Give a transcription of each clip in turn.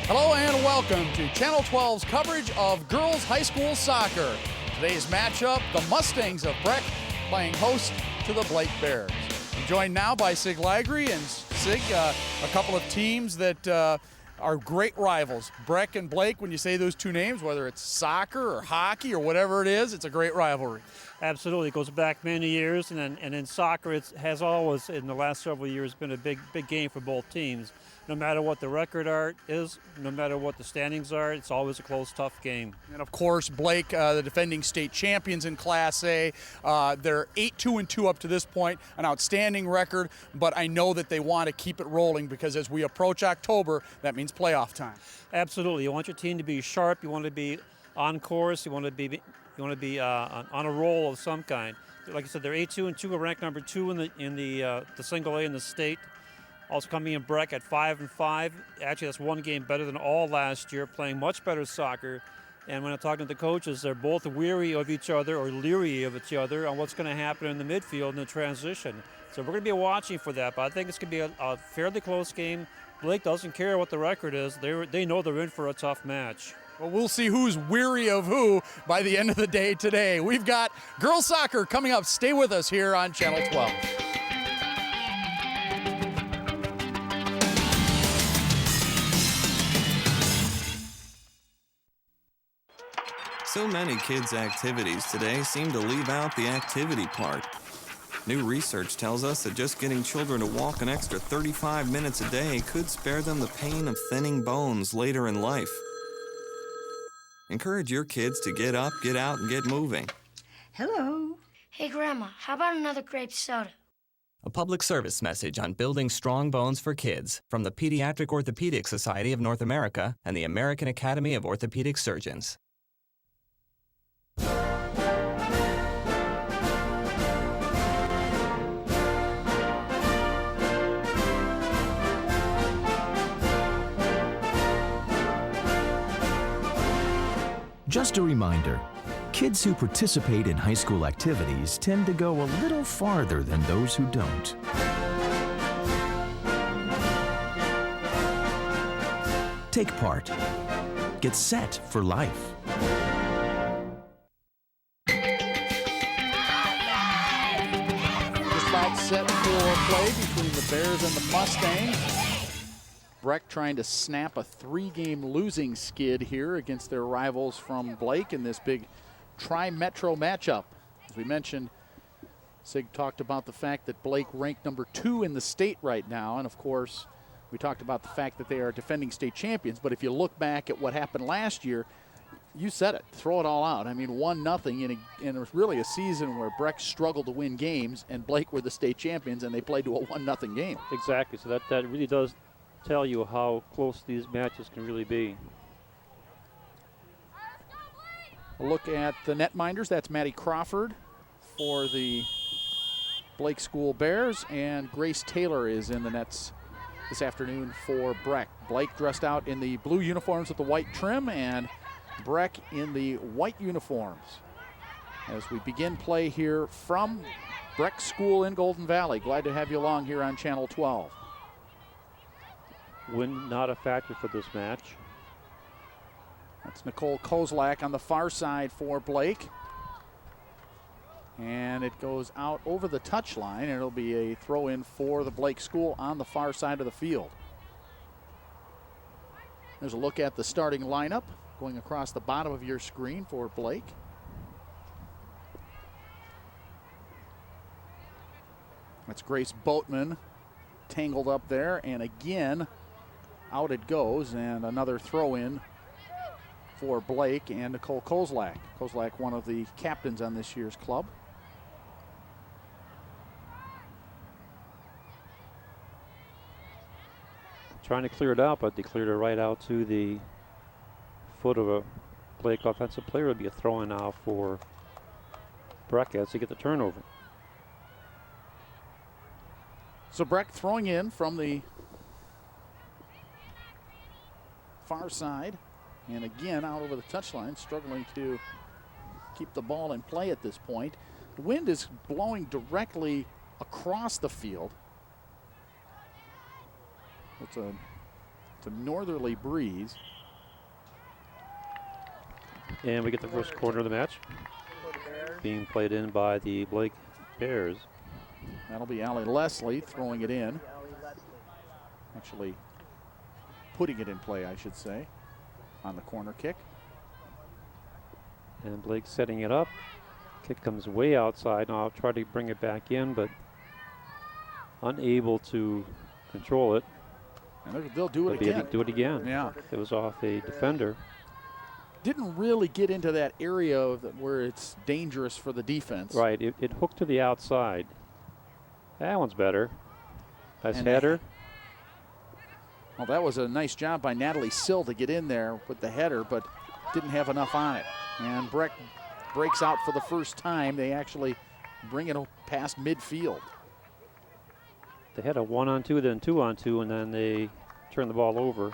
Hello and welcome to Channel 12's coverage of girls high school soccer. Today's matchup, the Mustangs of Breck playing host to the Blake Bears. I'm joined now by Sig Lagry, and Sig, a couple of teams that are great rivals. Breck and Blake, when you say those two names, whether it's soccer or hockey or whatever it is, it's a great rivalry. Absolutely, it goes back many years, and in soccer it has always, in the last several years, been a big game for both teams. No matter what the record is, no matter what the standings are, it's always a close, tough game. And of course, Blake, the defending state champions in Class A, they're 8-2-2 up to this point, an outstanding record, but I know that they want to keep it rolling because as we approach October, that means playoff time. Absolutely, you want your team to be sharp, you want to be on course, you want to be on a roll of some kind. Like I said, they're 8-2-2, are ranked number 2 in the single A in the state. Also coming in Breck at 5-5. Actually, that's one game better than all last year, playing much better soccer. And when I'm talking to the coaches, they're both weary of each other or leery of each other on what's going to happen in the midfield in the transition. So we're going to be watching for that, but I think it's going to be a fairly close game. Blake doesn't care what the record is. They know they're in for a tough match. Well, we'll see who's weary of who by the end of the day today. We've got girls soccer coming up. Stay with us here on Channel 12. So many kids' activities today seem to leave out the activity part. New research tells us that just getting children to walk an extra 35 minutes a day could spare them the pain of thinning bones later in life. Encourage your kids to get up, get out, and get moving. Hello. Hey, Grandma, how about another grape soda? A public service message on building strong bones for kids from the Pediatric Orthopedic Society of North America and the American Academy of Orthopedic Surgeons. Just a reminder, kids who participate in high school activities tend to go a little farther than those who don't. Take part. Get set for life. Just about set for play between the Bears and the Mustangs. Breck trying to snap a 3-game losing skid here against their rivals from Blake in this big tri-metro matchup. As we mentioned, Sig talked about the fact that Blake ranked number 2 in the state right now, and of course, we talked about the fact that they are defending state champions, but if you look back at what happened last year, you said it, throw it all out. I mean, 1-0 in it was really a season where Breck struggled to win games, and Blake were the state champions, and they played to a 1-0 game. Exactly, so that really does tell you how close these matches can really be. A look at the netminders. That's Maddie Crawford for the Blake School Bears, and Grace Taylor is in the nets this afternoon for Breck. Blake dressed out in the blue uniforms with the white trim, and Breck in the white uniforms. As we begin play here from Breck School in Golden Valley. Glad to have you along here on Channel 12. Wind not a factor for this match. That's Nicole Kozlak on the far side for Blake. And it goes out over the touchline, and it'll be a throw-in for the Blake School on the far side of the field. There's a look at the starting lineup going across the bottom of your screen for Blake. That's Grace Boatman tangled up there, and again, out it goes, and another throw-in for Blake and Nicole Kozlak. Kozlak, one of the captains on this year's club. Trying to clear it out, but they cleared it right out to the foot of a Blake offensive player. It'd be a throw-in now for Breck as they get the turnover. So Breck throwing in from the far side, and again out over the touchline, struggling to keep the ball in play at this point. The wind is blowing directly across the field. It's a a northerly breeze. And we get the first quarter of the match being played in by the Blake Bears. That'll be Allie Leslie throwing it in. Actually, putting it in play, I should say, on the corner kick. And Blake setting it up. Kick comes way outside. Now I'll try to bring it back in, but unable to control it. And they'll do it again. Do it again. Yeah. It was off a defender. Didn't really get into that area where it's dangerous for the defense. Right. It hooked to the outside. That one's better. Nice And header. Well, that was a nice job by Natalie Sill to get in there with the header, but didn't have enough on it. And Breck breaks out for the first time. They actually bring it past midfield. They had a 1-on-2, then 2-on-2, and then they turned the ball over.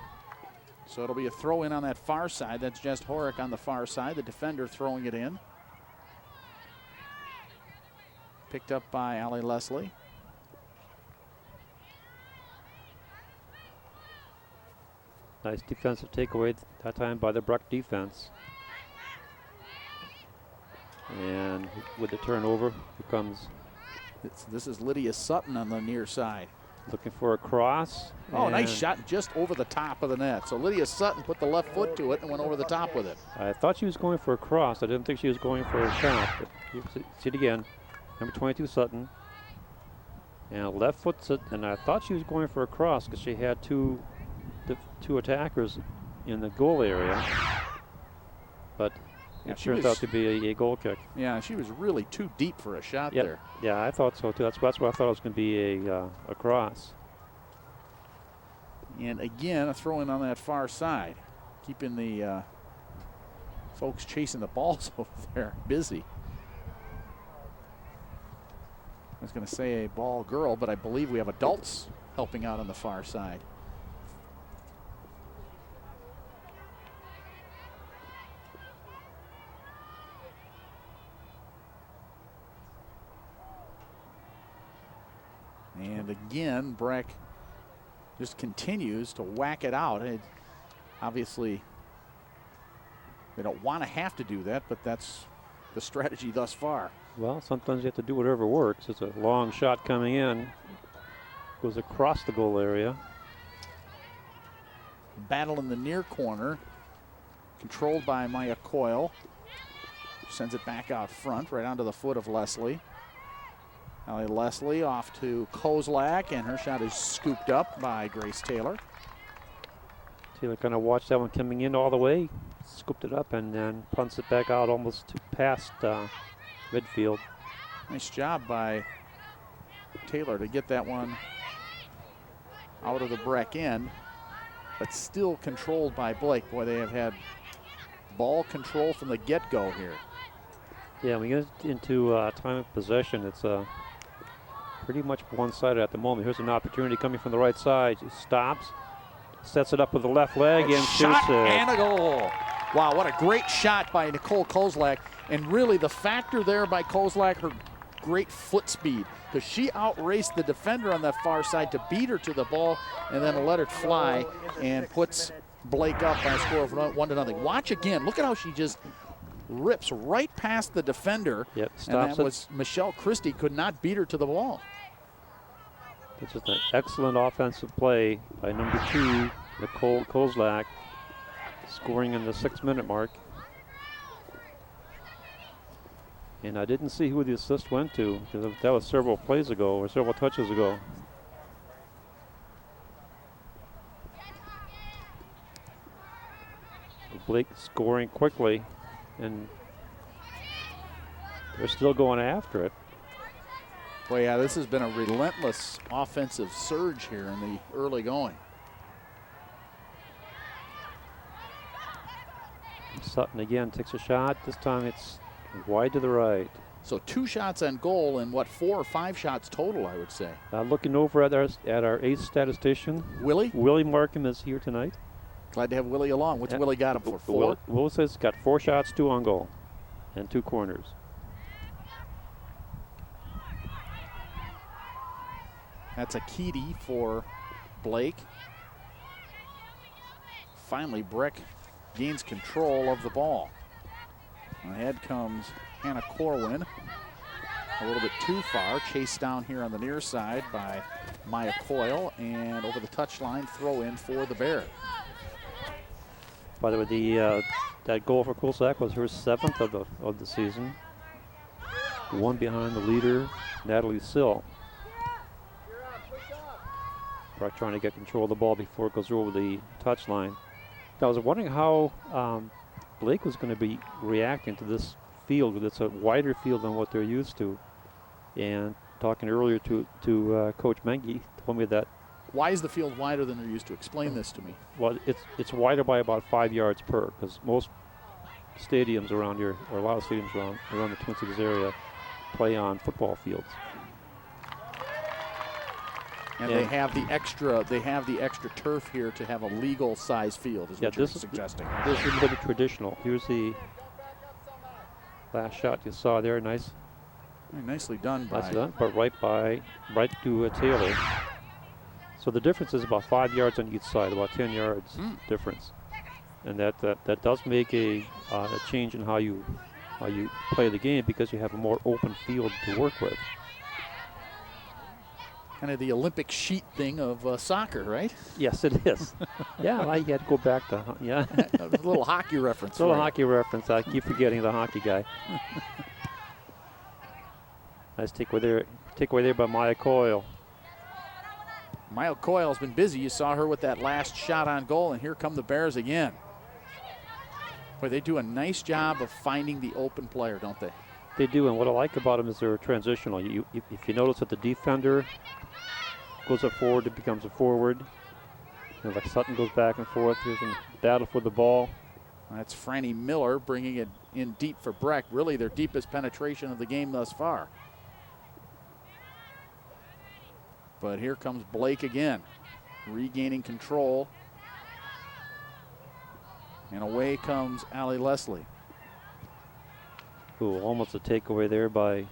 So it'll be a throw in on that far side. That's Jess Horick on the far side, the defender throwing it in. Picked up by Allie Leslie. Nice defensive takeaway that time by the Breck defense. And with the turnover, here comes. This is Lydia Sutton on the near side. Looking for a cross. Oh, nice shot just over the top of the net. So Lydia Sutton put the left foot to it and went over the top with it. I thought she was going for a cross. I didn't think she was going for a shot. But you see it again. Number 22, Sutton. And left foot, and I thought she was going for a cross because she had two attackers in the goal area. But it turns out to be a goal kick. Yeah, she was really too deep for a shot there. Yeah, I thought so too. That's why I thought it was going to be a cross. And again, a throw in on that far side, keeping the folks chasing the balls over there busy. I was going to say a ball girl, but I believe we have adults helping out on the far side. And again, Breck just continues to whack it out. Obviously, they don't want to have to do that, but that's the strategy thus far. Well, sometimes you have to do whatever works. It's a long shot coming in. Goes across the goal area. Battle in the near corner. Controlled by Maya Coyle. Sends it back out front, right onto the foot of Leslie. Allie Leslie off to Kozlak, and her shot is scooped up by Grace Taylor. Taylor kind of watched that one coming in all the way, scooped it up, and then punts it back out almost past midfield. Nice job by Taylor to get that one out of the Breck end, but still controlled by Blake. Boy, they have had ball control from the get-go here. Yeah, when we get into time of possession, it's pretty much one-sided at the moment. Here's an opportunity coming from the right side. He stops, sets it up with the left leg, and shoots it. And a goal. Wow, what a great shot by Nicole Kozlak. And really the factor there by Kozlak, her great foot speed, because she outraced the defender on that far side to beat her to the ball and then let it fly and puts Blake up by a score of 1-0. Watch again. Look at how she just rips right past the defender. Yep, and that was Michelle Christie, could not beat her to the ball. It's just an excellent offensive play by number 2, Nicole Kozlak, scoring in the 6-minute mark. And I didn't see who the assist went to, because that was several plays ago, or several touches ago. Blake scoring quickly, and they're still going after it. Well, yeah, this has been a relentless offensive surge here in the early going. Sutton again takes a shot. This time it's wide to the right. So 2 shots on goal and 4 or 5 shots total, I would say. Looking over at our ace statistician, Willie Markham is here tonight. Glad to have Willie along. What's Willie got him for? 4? Willie says he's got 4 shots, 2 on goal, and 2 corners. That's a Keedy for Blake. finally Breck gains control of the ball. Ahead comes Hannah Corwin. A little bit too far, chased down here on the near side by Maya Coyle, and over the touchline, throw in for the Bear. By the way, that goal for Coulsac was her 7th of the season. One behind the leader, Natalie Sill. Breck trying to get control of the ball before it goes over the touchline. I was wondering how Blake was going to be reacting to this field. It's a wider field than what they're used to. And talking earlier to Coach Menke, told me that. Why is the field wider than they're used to? Explain this to me. Well, it's wider by about 5 yards per, because most stadiums around here, or a lot of stadiums around the Twin Cities area, play on football fields. And they have the extra turf here to have a legal size field, is what you're suggesting. This is a little bit traditional. Here's the last shot you saw there. Nice. Nicely done by. Nicely done, but right to Taylor. So the difference is about 5 yards on each side, about 10 yards difference. And that does make a change in how you play the game, because you have a more open field to work with. Kind of the Olympic sheet thing of soccer, right? Yes, it is. Yeah, I had to go back to a little hockey reference. A little hockey reference. I keep forgetting the hockey guy. Nice takeaway there by Maya Coyle. Maya Coyle's been busy. You saw her with that last shot on goal, and here come the Bears again. Boy, they do a nice job of finding the open player, don't they? They do, and what I like about them is they're transitional. If you notice that the defender goes up forward, it becomes a forward. Like Sutton goes back and forth. There's a battle for the ball. That's Franny Miller bringing it in deep for Breck. Really their deepest penetration of the game thus far. But here comes Blake again, regaining control. And away comes Allie Leslie. Ooh, almost a takeaway there by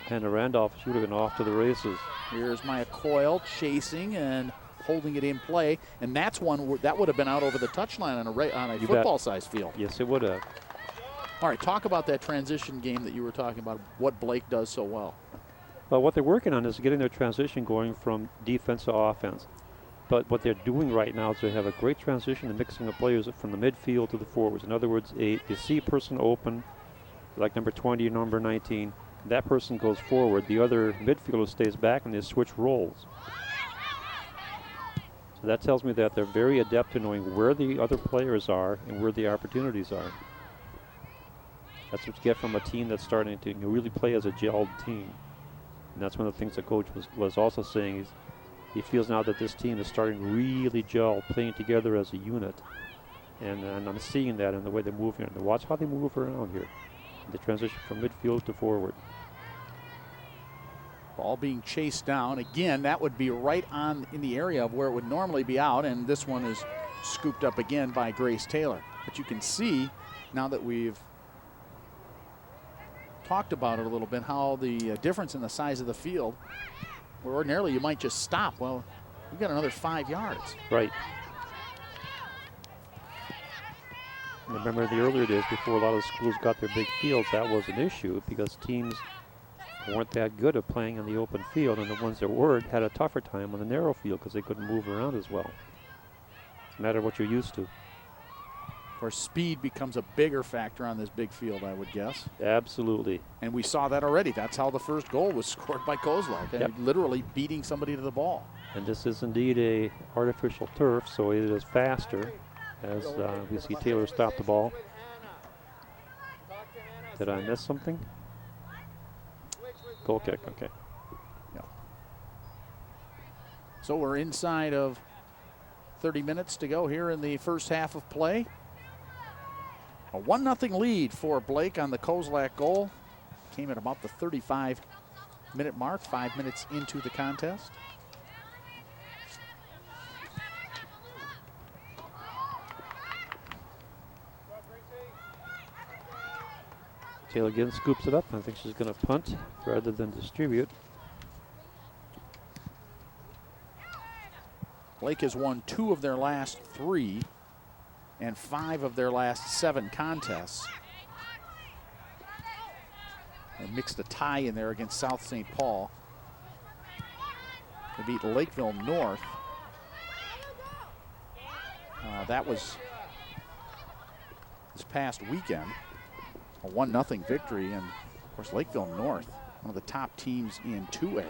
Hannah Randolph. She would have been off to the races. Here's Maya Coyle chasing and holding it in play. And that's one that would have been out over the touchline on a football-sized field. Yes, it would have. All right, talk about that transition game that you were talking about, what Blake does so well. Well, what they're working on is getting their transition going from defense to offense. But what they're doing right now is they have a great transition and mixing of players from the midfield to the forwards. In other words, you see a person open, like number 20 or number 19. That person goes forward. The other midfielder stays back, and they switch roles. So that tells me that they're very adept at knowing where the other players are and where the opportunities are. That's what you get from a team that's starting to really play as a gelled team. And that's one of the things the coach was also saying is he feels now that this team is starting to really gel, playing together as a unit. And I'm seeing that in the way they're moving. And watch how they move around here. The transition from midfield to forward. Ball being chased down. Again, that would be right on in the area of where it would normally be out. And this one is scooped up again by Grace Taylor. But you can see, now that we've talked about it a little bit, how the difference in the size of the field, where ordinarily you might just stop. Well, you got another 5 yards. Right. Remember the earlier days before a lot of schools got their big fields, that was an issue because teams weren't that good at playing on the open field, and the ones that were had a tougher time on the narrow field because they couldn't move around as well. No matter what you're used to. Where speed becomes a bigger factor on this big field, I would guess. Absolutely. And we saw that already. That's how the first goal was scored by Kozlak. Yep. Literally beating somebody to the ball. And this is indeed a artificial turf, so it is faster. As we see Taylor stop the ball. Did I miss something? Goal kick, okay. Yeah. So we're inside of 30 minutes to go here in the first half of play. A 1-0 lead for Blake on the Kozlak goal. Came at about the 35-minute mark, 5 minutes into the contest. Taylor again scoops it up. I think she's going to punt rather than distribute. Blake has won 2 of their last 3 and 5 of their last 7 contests. They mixed a tie in there against South St. Paul. They beat Lakeville North. That was this past weekend, a 1-0 victory, and of course Lakeville North, one of the top teams in 2A.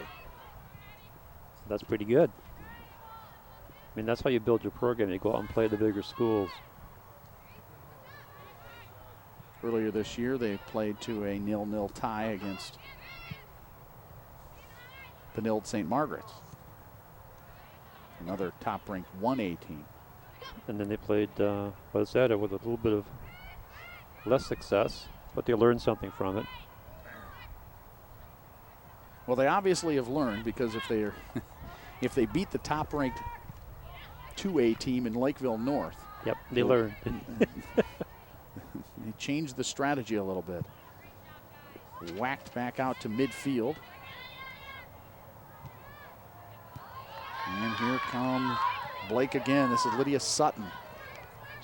That's pretty good. I mean, that's how you build your program. You go out and play the bigger schools. Earlier this year, they played to a 0-0 tie against Benilde St. Margaret's, another top-ranked 1A team. And then they played Osseo with a little bit of less success, but they learned something from it. Well, they obviously have learned, because if they beat the top-ranked 2A team in Lakeville North. Yep, they learned. They changed the strategy a little bit. Whacked back out to midfield. And here comes Blake again. This is Lydia Sutton.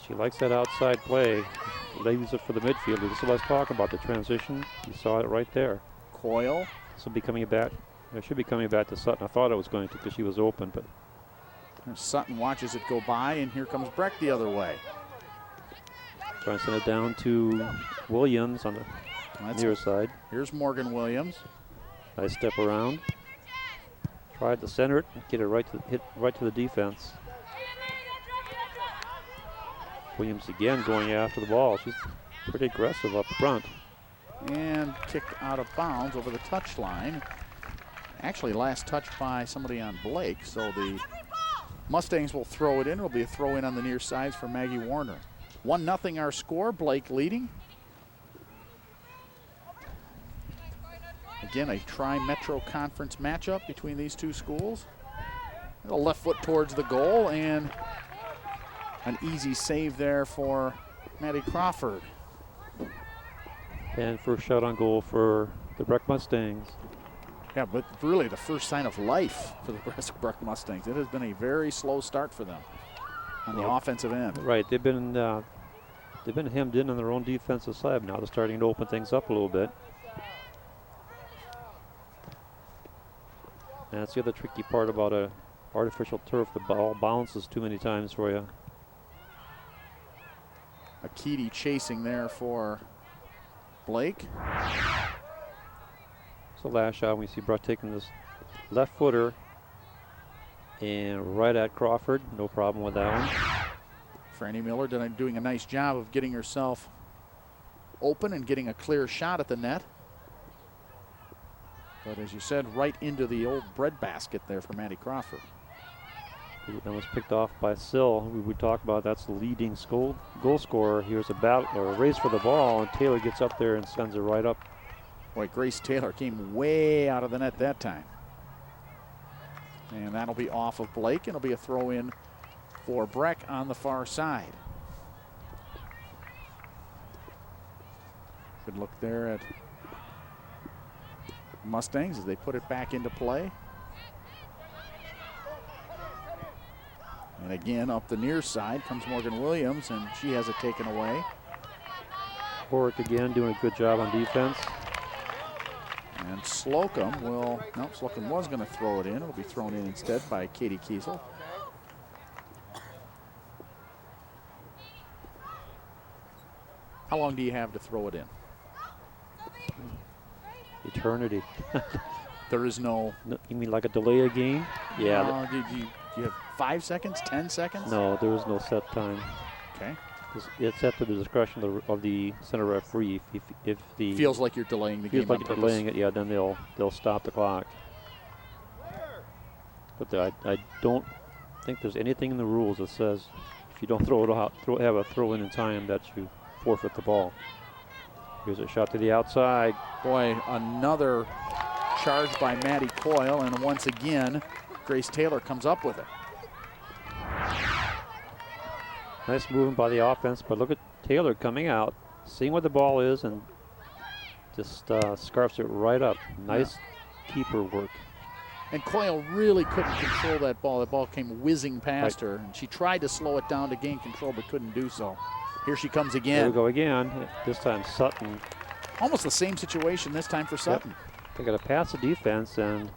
She likes that outside play. Leaves it for the midfielder. This is what I was talking about, the transition. You saw it right there. Coyle. This will be coming back. It should be coming back to Sutton. I thought it was going to because she was open, but Sutton watches it go by, and here comes Breck the other way. trying to send it down to Williams on the near side. Here's Morgan Williams. Nice step around. Tried to center it, get it right to the defense. Williams again going after the ball. She's pretty aggressive up front. And kicked out of bounds over the touchline. Actually, last touch by somebody on Blake, so the Mustangs will throw it in. It'll be a throw in on the near sides for Maggie Warner. 1-0 our score, Blake leading. Again, a tri-metro conference matchup between these two schools. A left foot towards the goal, and an easy save there for Maddie Crawford. And first shot on goal for the Breck Mustangs. Yeah, but really the first sign of life for the Breck Mustangs. It has been a very slow start for them on the offensive end. Right, they've been hemmed in on their own defensive side. Now they're starting to open things up a little bit. And that's the other tricky part about a artificial turf. The ball bounces too many times for you. Akiti chasing there for Blake. So last shot, we see Breck taking this left footer and right at Crawford. No problem with that one. Franny Miller doing a nice job of getting herself open and getting a clear shot at the net. But as you said, right into the old breadbasket there for Maddie Crawford. That was picked off by Sill. We talked about that's the leading goal scorer. Here's a battle or a race for the ball, and Taylor gets up there and sends it right up. Boy, Grace Taylor came way out of the net that time. And that'll be off of Blake, and it'll be a throw in for Breck on the far side. Good look there at Mustangs as they put it back into play. And again, up the near side comes Morgan Williams, and she has it taken away. Horick again doing a good job on defense. And Slocum Slocum was going to throw it in. It'll be thrown in instead by Katie Kiesel. How long do you have to throw it in? Eternity. There is no... You mean like a delay a game? Yeah. Do you have 5 seconds, 10 seconds? No, there is no set time. Okay. It's set to the discretion of the center referee. If the feels like you're delaying the game. Feels like you're delaying it, yeah, then they'll stop the clock. But I don't think there's anything in the rules that says if you don't throw it out, have a throw in time, that you forfeit the ball. Here's a shot to the outside. Boy, another charge by Maddie Coyle, and once again, Grace Taylor comes up with it. Nice movement by the offense, but look at Taylor coming out, seeing what the ball is, and just scarfs it right up. Nice keeper work. And Coyle really couldn't control that ball. The ball came whizzing past her, and she tried to slow it down to gain control, but couldn't do so. Here she comes again. Here we go again. This time Sutton. Almost the same situation this time for Sutton. Yep. They got to pass the defense, and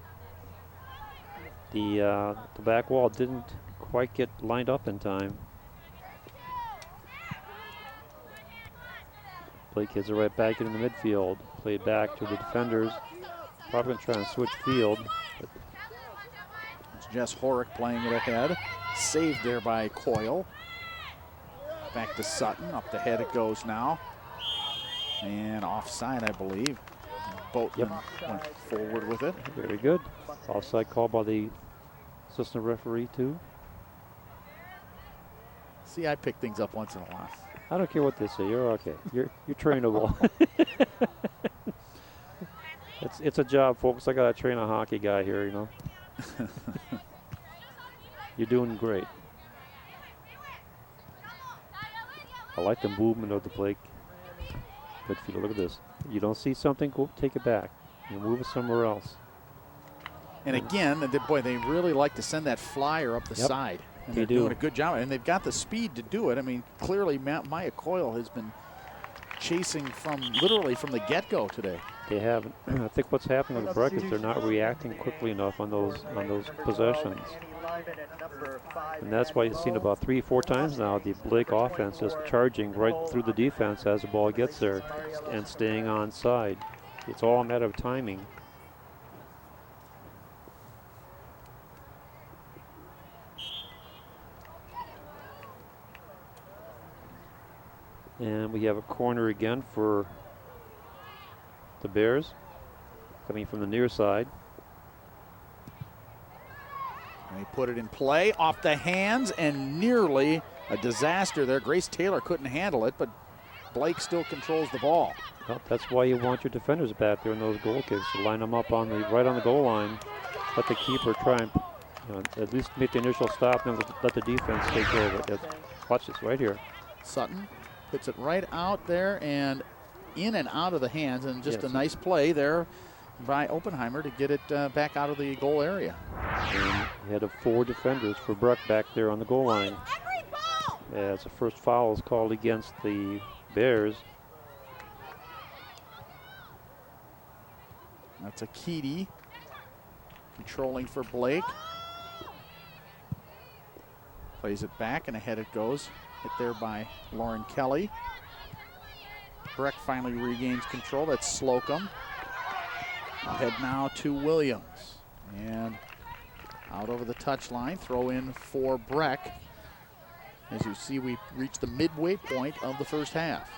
the back wall didn't quite get lined up in time. Blake hits it right back into the midfield. Played back to the defenders. Probably going to try and switch field. It's Jess Horick playing it ahead. Saved there by Coyle. Back to Sutton. Up the head it goes now. And offside, I believe. Boatman went forward with it. Very good. Offside call by the assistant referee, too. See, I pick things up once in a while. I don't care what they say. You're okay. You're trainable. It's a job, folks. I got to train a hockey guy here, you know. You're doing great. I like the movement of the Blake midfielder. Look at this. You don't see something, go take it back. You move it somewhere else. And again, boy, they really like to send that flyer up the side. And they're doing a good job. And they've got the speed to do it. I mean, clearly Maya Coyle has been chasing literally from the get-go today. They haven't. I think what's happening with Breck is they're not reacting quickly enough on those possessions. And that's why you've seen about 3-4 times now the Blake offense is charging right through the defense as the ball gets there and staying on side. It's all a matter of timing. And we have a corner again for the Bears, coming from the near side. They put it in play, off the hands, and nearly a disaster there. Grace Taylor couldn't handle it, but Blake still controls the ball. Well, that's why you want your defenders back there in those goal kicks. To line them up right on the goal line. Let the keeper try and at least make the initial stop, and let the defense take care of it. Watch this right here. Sutton puts it right out there and in and out of the hands, and just a nice play there by Oppenheimer to get it back out of the goal area. And we had 4 defenders for Breck back there on the goal line. As the first foul is called against the Bears. That's a Keedy controlling for Blake. Plays it back and ahead it goes. Hit there by Lauren Kelly. Breck finally regains control. That's Slocum. Ahead now to Williams. And out over the touchline. Throw in for Breck. As you see, we reached the midway point of the first half.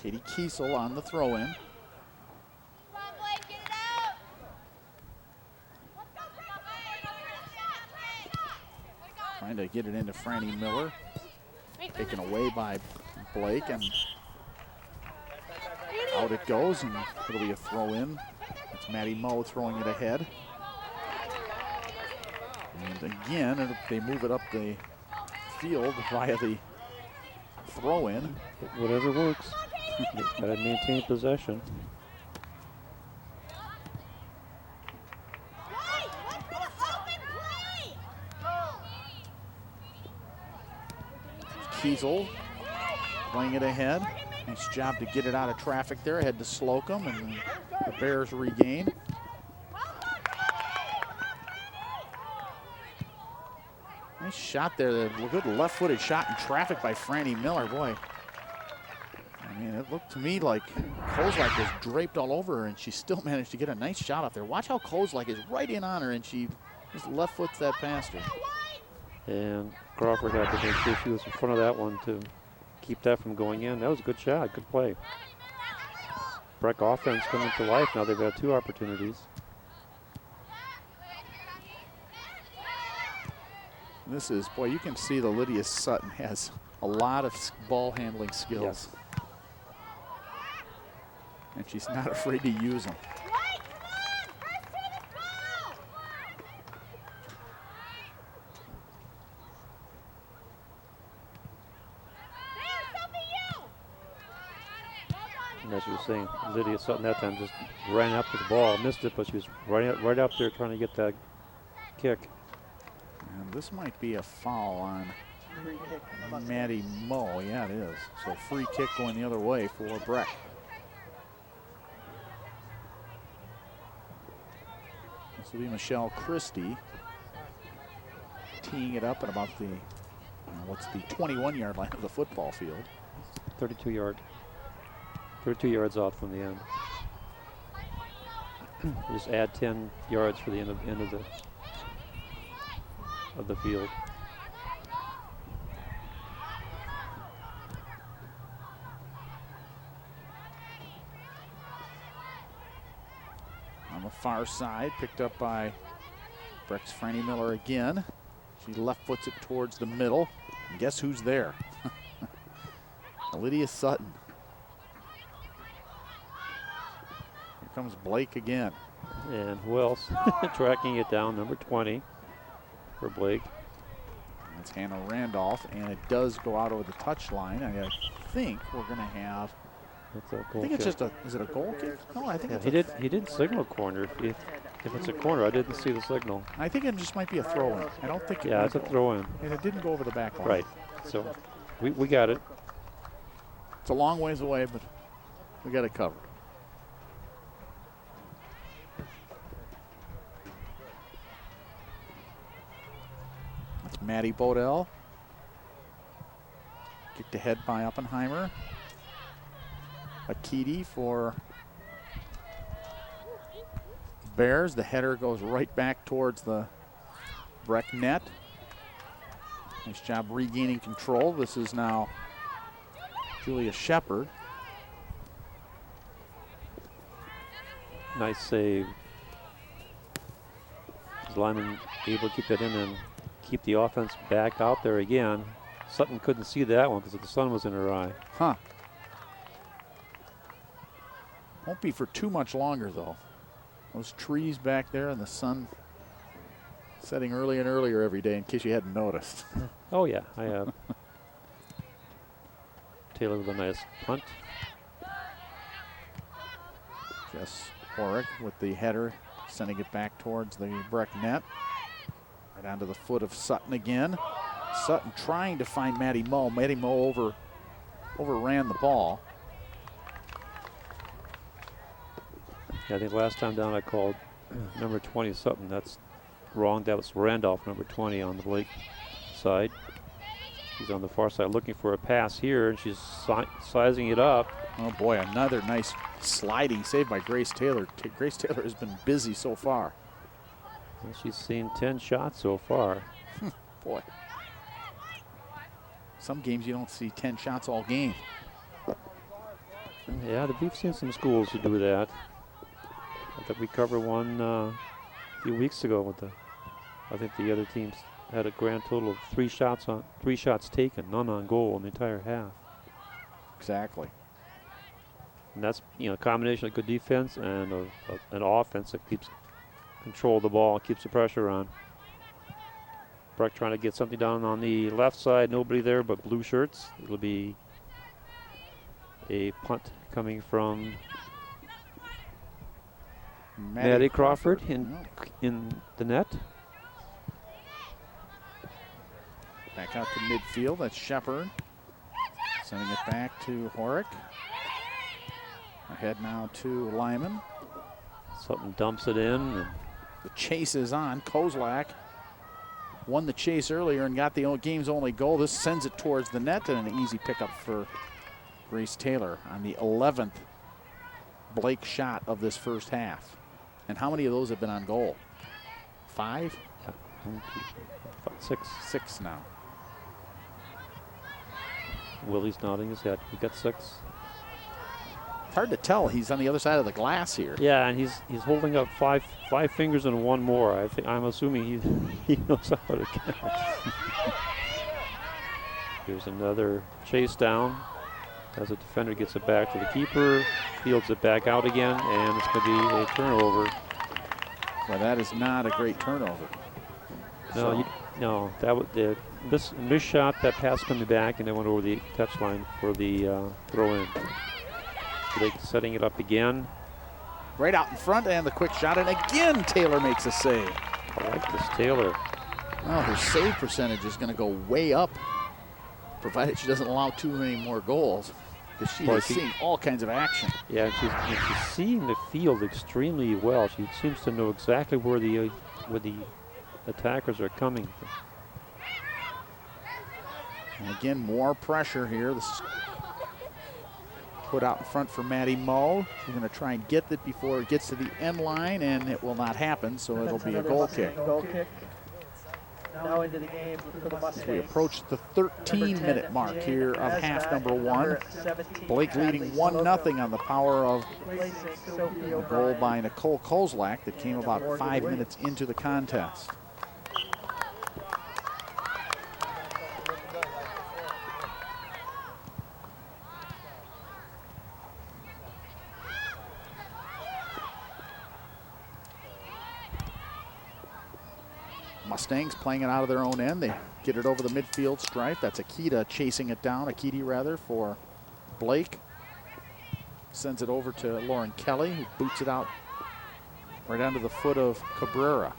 Katie Kiesel on the throw-in. Trying to get it into Franny Miller. Taken away by Blake, and out it goes, and it'll be a throw-in. It's Maddie Moe throwing it ahead. And again, they move it up the field via the throw-in. Whatever works. Gotta maintain possession. Kiesel playing it ahead. Nice job to get it out of traffic there. Ahead to Slocum, and the Bears regain. Nice shot there. A good left-footed shot in traffic by Franny Miller. Boy, I mean, it looked to me like Kozlak was draped all over her, and she still managed to get a nice shot out there. Watch how Kozlak is right in on her, and she just left foots that past her. And Crawford had to make sure she was in front of that one to keep that from going in. That was a good shot, good play. Breck offense coming to life now. They've had 2 opportunities. This is, boy, you can see that Lydia Sutton has a lot of ball handling skills. Yes. And she's not afraid to use them. And as you were saying, Lydia Sutton that time just ran up to the ball, missed it, but she was right up there trying to get that kick. And this might be a foul on Maddie Moe. Yeah, it is. So free kick going the other way for Breck. This will be Michelle Christie teeing it up at about the, what's the 21-yard line of the football field. 32 yards out from the end. Just add 10 yards for the end of the field. On the far side, picked up by Breck's Franny Miller again. She left foots it towards the middle. And guess who's there? Lydia Sutton. Here comes Blake again. And who else? Tracking it down, number 20 for Blake. That's Hannah Randolph, and it does go out over the touchline. I think we're going to have. That's a I goal think it's kick. just a. Is it a goal kick? No, I think Yeah, it's he did signal corner. If it's a corner, I didn't see the signal. I think it just might be a throw-in. I don't think. Yeah, it's a throw-in. And it didn't go over the back line. Right. So we got it. It's a long ways away, but we got it covered. That's Maddie Bodell. Kicked ahead by Oppenheimer. Akiti for Bears. The header goes right back towards the Breck net. Nice job regaining control. This is now Julia Shepard. Nice save. Lyman able to keep that in and keep the offense back out there again. Sutton couldn't see that one because the sun was in her eye. Huh. Won't be for too much longer, though. Those trees back there and the sun setting early and earlier every day, in case you hadn't noticed. Oh, yeah, I have. Taylor with a nice punt. Jess Horrick with the header, sending it back towards the Breck net. Right onto the foot of Sutton again. Sutton trying to find Maddie Moe. Maddie Moe overran the ball. Yeah, I think last time down I called number 20 Sutton. That's wrong. That was Randolph, number 20 on the Blake side. She's on the far side looking for a pass here, and she's sizing it up. Oh boy, another nice sliding save by Grace Taylor. Grace Taylor has been busy so far. Well, she's seen 10 shots so far. Boy. Some games you don't see 10 shots all game. Yeah, we've seen some schools who do that. I think we covered one a few weeks ago with I think the other teams had a grand total of 3 shots taken, none on goal in the entire half. Exactly. And that's, a combination of good defense and an offense that keeps control of the ball, keeps the pressure on. Breck trying to get something down on the left side, nobody there but blue shirts. It'll be a punt coming from Maddie Crawford in the net. Back out to midfield. That's Shepard. Sending it back to Horrick. Ahead now to Lyman. Something dumps it in. And the chase is on. Kozlak won the chase earlier and got the game's only goal. This sends it towards the net, and an easy pickup for Grace Taylor on the 11th Blake shot of this first half. And how many of those have been on goal? 5? Yeah. 1, 2, 5, 6. 6 now. Willie's nodding his head. We got 6. It's hard to tell. He's on the other side of the glass here. Yeah, and he's holding up five fingers and 1 more. I'm assuming he knows how to count. Here's another chase down as the defender gets it back to the keeper, fields it back out again, and it's going to be a turnover. Well, that is not a great turnover. No, that was this shot, that pass coming back, and then went over the touchline for the throw-in. Blake setting it up again. Right out in front, and the quick shot, and again Taylor makes a save. I like this Taylor. Well, her save percentage is going to go way up, provided she doesn't allow too many more goals, because she is seeing all kinds of action. Yeah, and she's seeing the field extremely well. She seems to know exactly where the attackers are coming from. And again, more pressure here. This is put out in front for Maddie Moe. She's going to try and get it before it gets to the end line, and it will not happen, so it'll be a goal kick. Now into the game for the Mustangs. We approach the 13-minute mark here of half number one. Blake leading 1-0 on the power of a goal by Nicole Kozlak that came about 5 minutes into the contest. Mustangs playing it out of their own end. They get it over the midfield stripe. That's Akita chasing it down. Akiti rather for Blake. Sends it over to Lauren Kelly, who boots it out right onto the foot of Cabrera.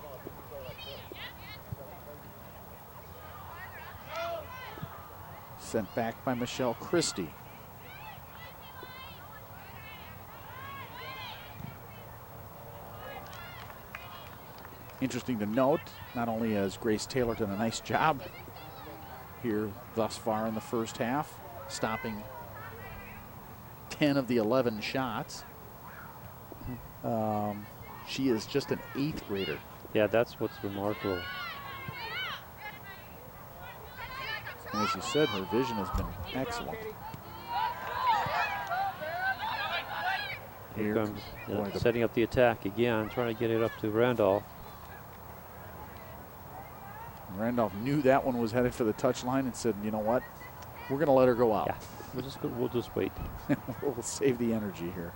Sent back by Michelle Christie. Interesting to note, not only has Grace Taylor done a nice job here thus far in the first half, stopping 10 of the 11 shots, she is just an 8th grader. Yeah, that's what's remarkable. And as you said, her vision has been excellent. Here comes setting up the attack again, trying to get it up to Randolph. Randolph knew that one was headed for the touchline and said, you know what, we're going to let her go out. Yeah, we'll just wait. We'll save the energy here.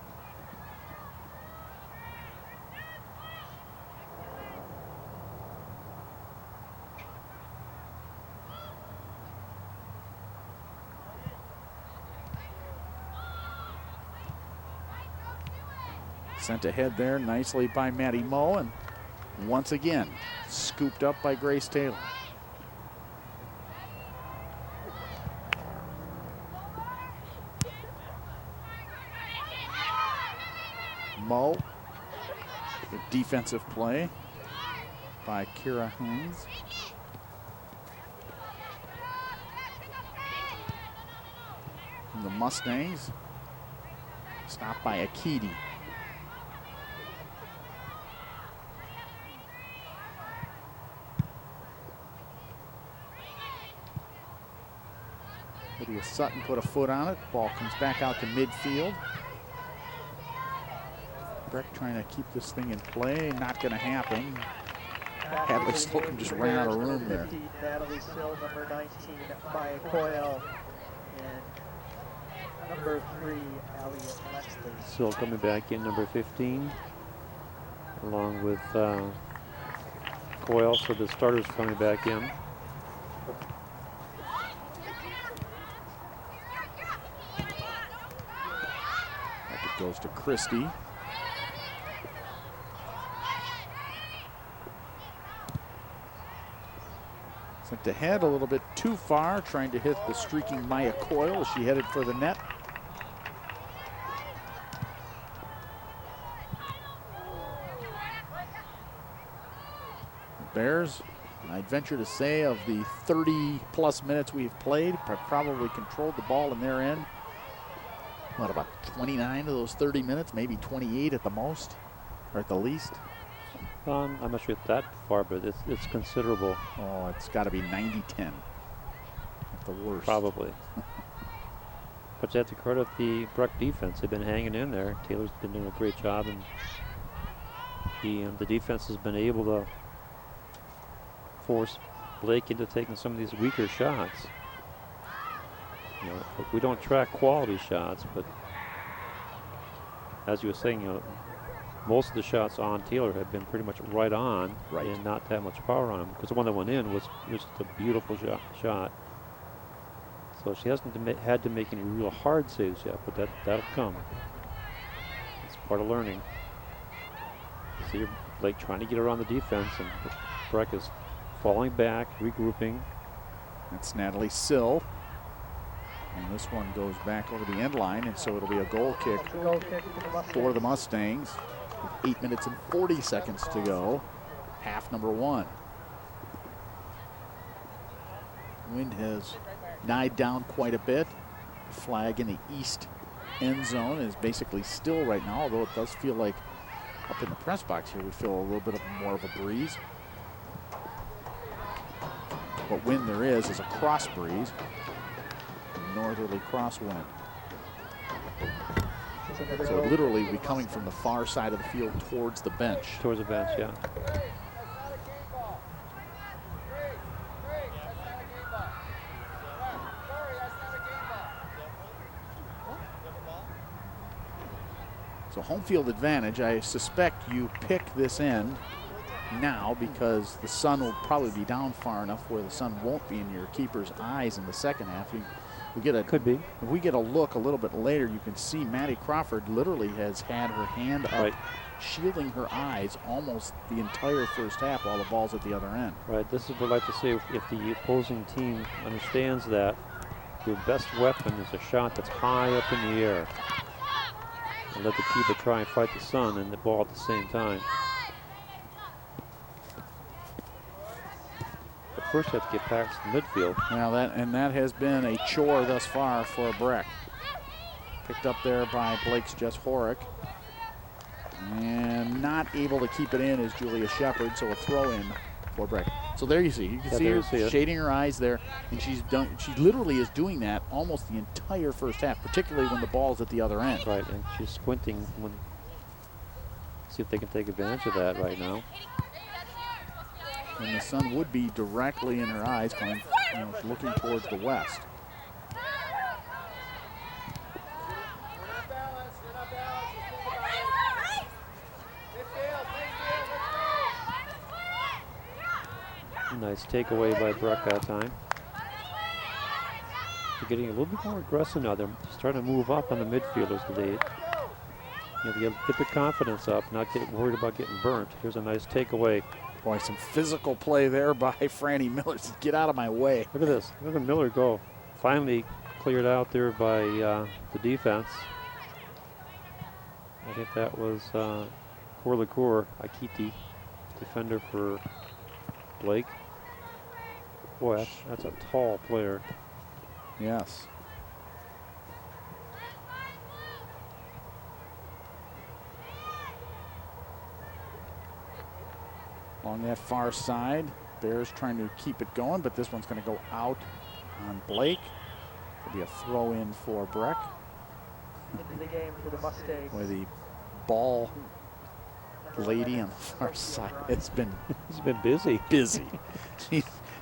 Sent ahead there nicely by Maddie Moe, and once again scooped up by Grace Taylor. Moe, good defensive play by Kira Haynes. And the Mustangs stopped by Akiti. Lydia Sutton put a foot on it. Ball comes back out to midfield. Breck trying to keep this thing in play. Not going to happen. Hadley Slocum just ran out of room there. Natalie Sill, number 19, Maya Coyle, and number 3, Elliot Leslie. Sill coming back in, number 15, along with Coyle, so the starters coming back in. It goes to Christie. Sent ahead a little bit too far, trying to hit the streaking Maya Coyle as she headed for the net. The Bears, I'd venture to say, of the 30-plus minutes we've played, have probably controlled the ball in their end. What, about 29 of those 30 minutes, maybe 28 at the most, or at the least? I'm not sure it's that far, but it's considerable. Oh, it's got to be 90-10 at the worst. Probably. But you have to credit the Breck defense. They've been hanging in there. Taylor's been doing a great job, and the defense has been able to force Blake into taking some of these weaker shots. You know, we don't track quality shots, but as you were saying, you know, most of the shots on Taylor have been pretty much right on, and not that much power on them, because the one that went in was just a beautiful shot. So she hasn't had to make any real hard saves yet, but that'll come. part of learning. See Blake trying to get around the defense, and Breck is falling back, regrouping. That's Natalie Sill. And this one goes back over the end line, and so it'll be a goal kick for the Mustangs with 8 minutes and 40 seconds to go. Half number one. Wind has died down quite a bit. The flag in the east end zone is basically still right now, although it does feel like up in the press box here we feel a little bit of more of a breeze. What wind there is a cross breeze, northerly crosswind. So literally we coming from the far side of the field towards the bench. Towards the bench, yeah. So home field advantage. I suspect you pick this end now because the sun will probably be down far enough where the sun won't be in your keeper's eyes in the second half. We get a, could be. If we get a look a little bit later, you can see Maddie Crawford literally has had her hand up, shielding her eyes almost the entire first half while the ball's at the other end. Right, this is what I'd like to say. If the opposing team understands that your best weapon is a shot that's high up in the air, and let the keeper try and fight the sun and the ball at the same time. But first you have to get past the midfield. Well, that has been a chore thus far for Breck. Picked up there by Blake's Jess Horick. And not able to keep it in is Julia Shepard, so a throw in for Breck. So there you see, you can see her shading her eyes there, and she literally is doing that almost the entire first half, particularly when the ball's at the other end. Right, and she's squinting when, see if they can take advantage of that right now. And the sun would be directly in her eyes, going, looking towards the west. Nice takeaway by Breck that time. They're getting a little bit more aggressive now. They're starting to move up on the midfielders. They get their confidence up, not get worried about getting burnt. Here's a nice takeaway. Boy, some physical play there by Franny Miller. Just get out of my way. Look at this. Look at Miller go. Finally cleared out there by the defense. I think that was Korlakur Akiti, defender for Blake. Boy, that's a tall player. Yes. Along that far side, Bears trying to keep it going, but this one's going to go out on Blake. It'll be a throw in for Breck. Into the game for the Mustangs. Where the ball lady on the far side has been He's been busy.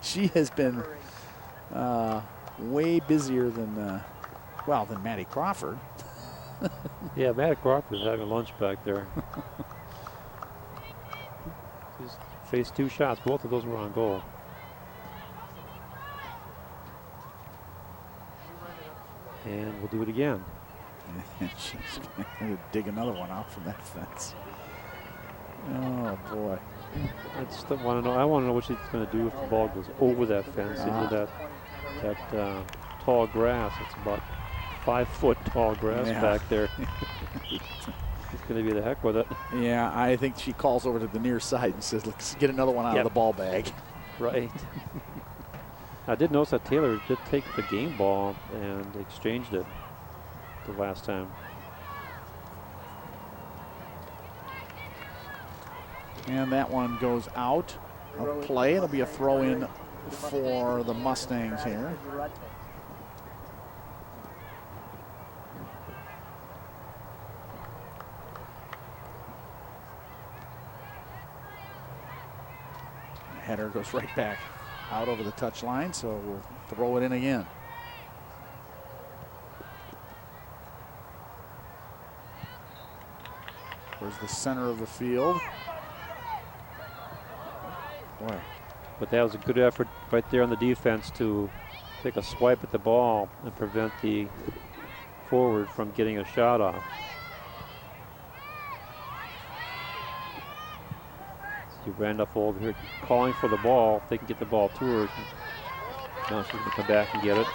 She has been way busier than than Maddie Crawford. Yeah, Maddie Crawford's having lunch back there. He's faced two shots. Both of those were on goal. And we'll do it again. And she's going to dig another one out from that fence. Oh boy. I just want to know. I want to know what she's going to do if the ball goes over that fence into that tall grass. It's about 5 foot tall grass back there. It's going to be the heck with it. Yeah, I think she calls over to the near side and says, "Let's get another one out of the ball bag." Right. I did notice that Taylor did take the game ball and exchanged it the last time. And that one goes out of play. It'll be a throw in for the Mustangs here. Header goes right back out over the touch line, so we'll throw it in again. Where's the center of the field? Boy. But that was a good effort right there on the defense to take a swipe at the ball and prevent the forward from getting a shot off. See Randolph over here calling for the ball. If they can get the ball to her. Now she's going to come back and get it.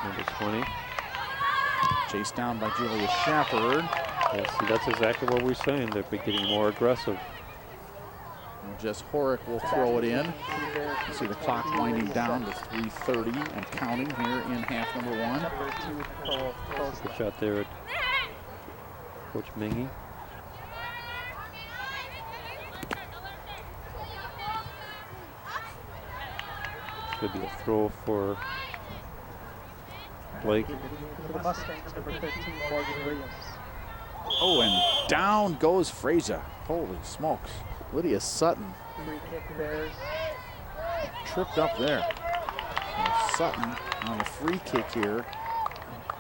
Number 20. Chased down by Julia Shepard. Yeah, see, that's exactly what we're saying. They're getting more aggressive. And Jess Horick will throw it in. You see the clock winding down to 3:30 and counting here in half number 1. Good shot there at Coach Mingy. Could be a throw for Blake. For the Mustangs, number 13, Morgan Williams. Oh, and down goes Frazier. Holy smokes. Lydia Sutton Free kick, Bears. tripped up there. And Sutton on a free kick here.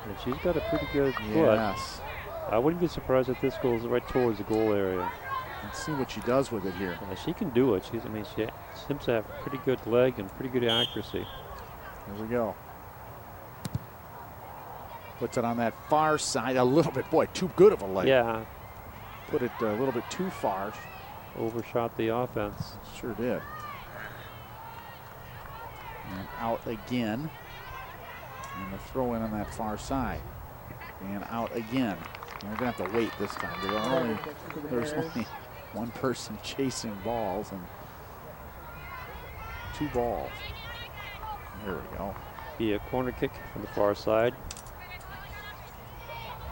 And she's got a pretty good foot. Yes. I wouldn't be surprised if this goes right towards the goal area. Let's see what she does with it here. She can do it. She seems to have pretty good leg and pretty good accuracy. Here we go. Puts it on that far side a little bit. Boy, too good of a leg. Yeah. Put it a little bit too far. Overshot the offense. Sure did. And out again. And the throw in on that far side. And out again. And we're going to have to wait this time. There's only one person chasing balls and 2 balls. There we go. Be a corner kick from the far side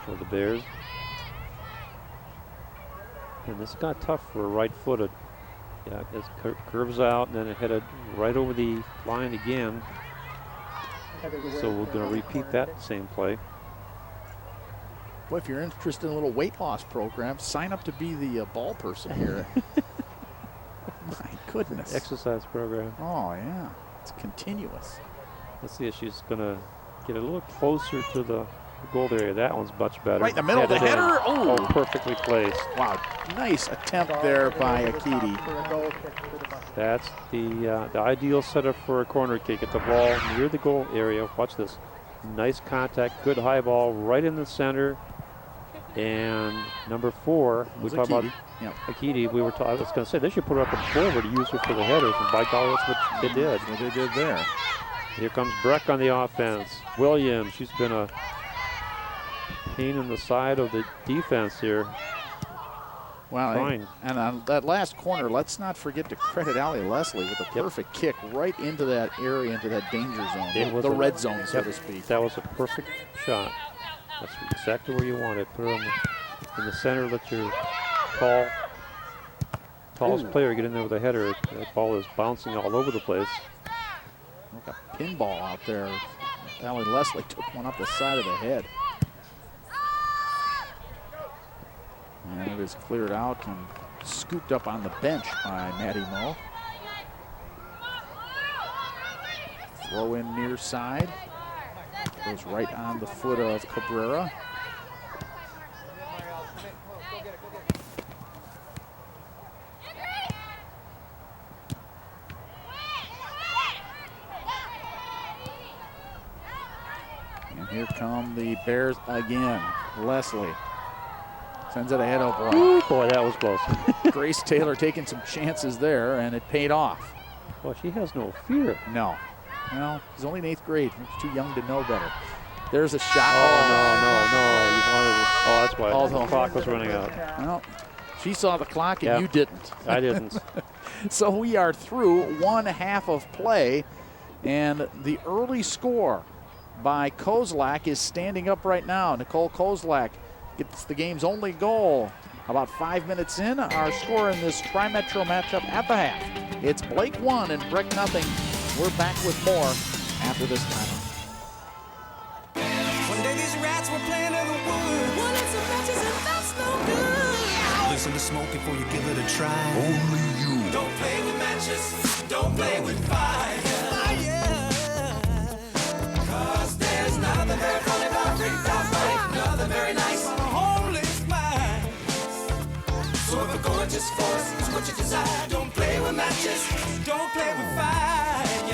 for the Bears. And this got tough for right-footed. Yeah, it curves out and then it headed right over the line again. So we're going to repeat that same play. Boy, if you're interested in a little weight loss program, sign up to be the ball person here. My goodness. Exercise program. Oh, yeah. It's continuous. Let's see if she's going to get a little closer to the goal area. That one's much better. Right in the middle of the Headed in. header. Oh, Perfectly placed. wow. Nice attempt there by Akiti. That's the ideal setup for a corner kick. Get the ball near the goal area. Watch this. Nice contact, good high ball right in the center. And number 4, we talked about Akiti. I was going to say they should put her up a forward to use her for the headers. And by golly, that's what they did. That's what they did there. Here comes Breck on the offense. Williams, she's been a pain in the side of the defense here. Well, Fine. And on that last corner, let's not forget to credit Allie Leslie with a perfect kick right into that area, into that danger zone, the red zone, so to speak. That was a perfect shot. That's exactly where you want it. Put her in the center, let your tallest player get in there with a header. That ball is bouncing all over the place. Like a pinball out there. Allie Leslie took one up the side of the head. And it is cleared out and scooped up on the bench by Maddie Moe. Throw in near side. Goes right on the foot of Cabrera. And here come the Bears again. Leslie sends it ahead of one. Ooh, boy, that was close. Grace Taylor taking some chances there, and it paid off. Well, she has no fear. No. Well, she's only in 8th grade. She's too young to know better. There's a shot. Oh, that's why the clock was running out. Well, she saw the clock and you didn't. I didn't. So we are through one half of play, and the early score by Kozlak is standing up right now. Nicole Kozlak gets the game's only goal. About 5 minutes in, our score in this Tri-Metro matchup at the half. It's Blake 1 and Breck 0. We're back with more after this time. One day these rats were playing in the woods. Wanted some matches and that's no good. Listen to smoke before you give it a try. Only you. Don't play with matches. Don't play with fire. Cause there's nothing very funny about freak nothing very nice. Holy smile. So if a gorgeous force is what you desire, don't play with matches. Don't play with fire.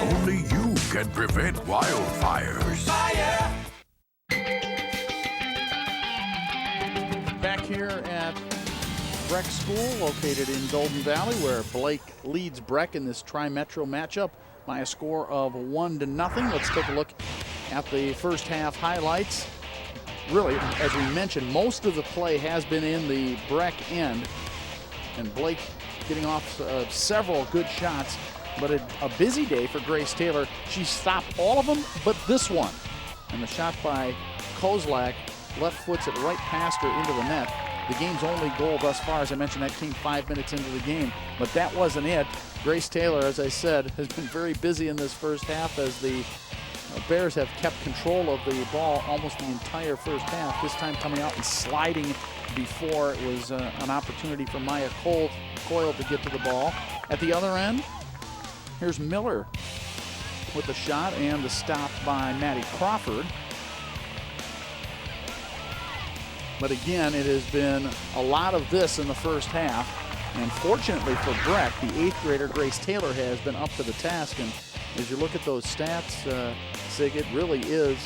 Only you can prevent wildfires. Fire. Back here at Breck School, located in Golden Valley, where Blake leads Breck in this tri-metro matchup by a score of 1-0. Let's take a look at the first half highlights. Really, as we mentioned, most of the play has been in the Breck end, and Blake getting off several good shots, but a busy day for Grace Taylor. She stopped all of them but this one, and the shot by Kozlak left foots it right past her into the net. The game's only goal thus far, as I mentioned, that came 5 minutes into the game, but that wasn't it. Grace Taylor, as I said, has been very busy in this first half as the Bears have kept control of the ball almost the entire first half, this time coming out and sliding before it was an opportunity for Maya Coyle to get to the ball. At the other end, here's Miller with the shot and the stop by Maddie Crawford. But again, it has been a lot of this in the first half. And fortunately for Breck, the 8th grader Grace Taylor has been up to the task. And as you look at those stats, Sig, it really is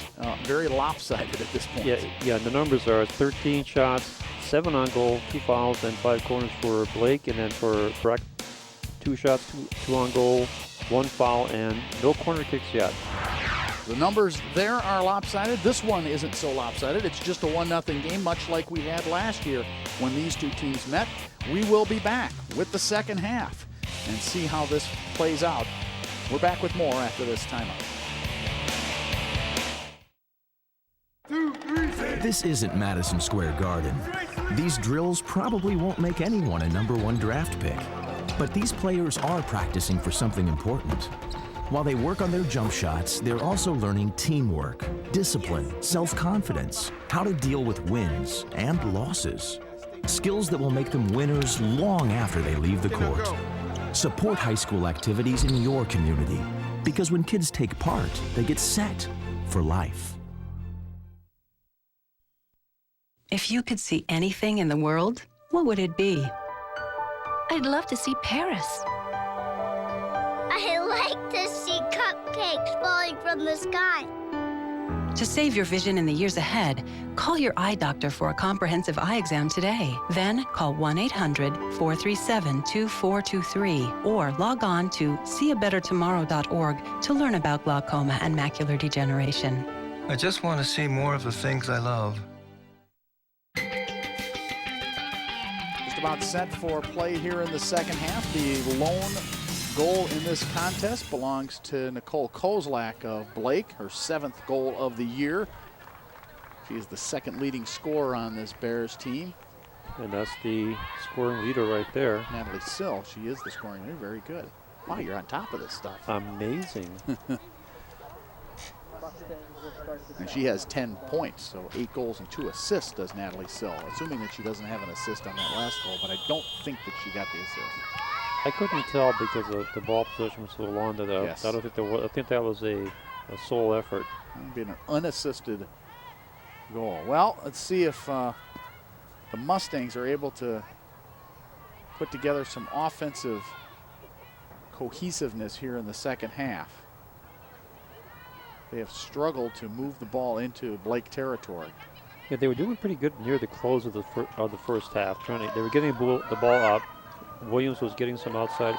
very lopsided at this point. Yeah, the numbers are 13 shots, 7 on goal, 2 fouls, and 5 corners for Blake. And then for Breck, 2 shots, 2 on goal, 1 foul, and no corner kicks yet. The numbers there are lopsided. This one isn't so lopsided. It's just a 1-0 game, much like we had last year when these two teams met. We will be back with the second half and see how this plays out. We're back with more after this timeout. This isn't Madison Square Garden. These drills probably won't make anyone a #1 draft pick. But these players are practicing for something important. While they work on their jump shots, they're also learning teamwork, discipline, self-confidence, how to deal with wins and losses. Skills that will make them winners long after they leave the court. Support high school activities in your community, because when kids take part, they get set for life. If you could see anything in the world, what would it be? I'd love to see Paris. I like to see cupcakes falling from the sky. To save your vision in the years ahead, call your eye doctor for a comprehensive eye exam today. Then call 1-800-437-2423 or log on to seeabettertomorrow.org to learn about glaucoma and macular degeneration. I just want to see more of the things I love. Just about set for play here in the second half. The lone goal in this contest belongs to Nicole Kozlak of Blake, her 7th goal of the year. She is the 2nd leading scorer on this Bears team. And that's the scoring leader right there. Natalie Sill, she is the scoring leader. Very good. Wow, you're on top of this stuff. Amazing. And she has 10 points, so 8 goals and 2 assists does Natalie Sill, assuming that she doesn't have an assist on that last goal, but I don't think that she got the assist. I couldn't tell because the ball position was so long that Yes. I don't think there was. I think that was a sole effort. It'd be an unassisted goal. Well, let's see if the Mustangs are able to put together some offensive cohesiveness here in the second half. They have struggled to move the ball into Blake territory. Yeah, they were doing pretty good near the close of the first half. They were getting the ball up. Williams was getting some outside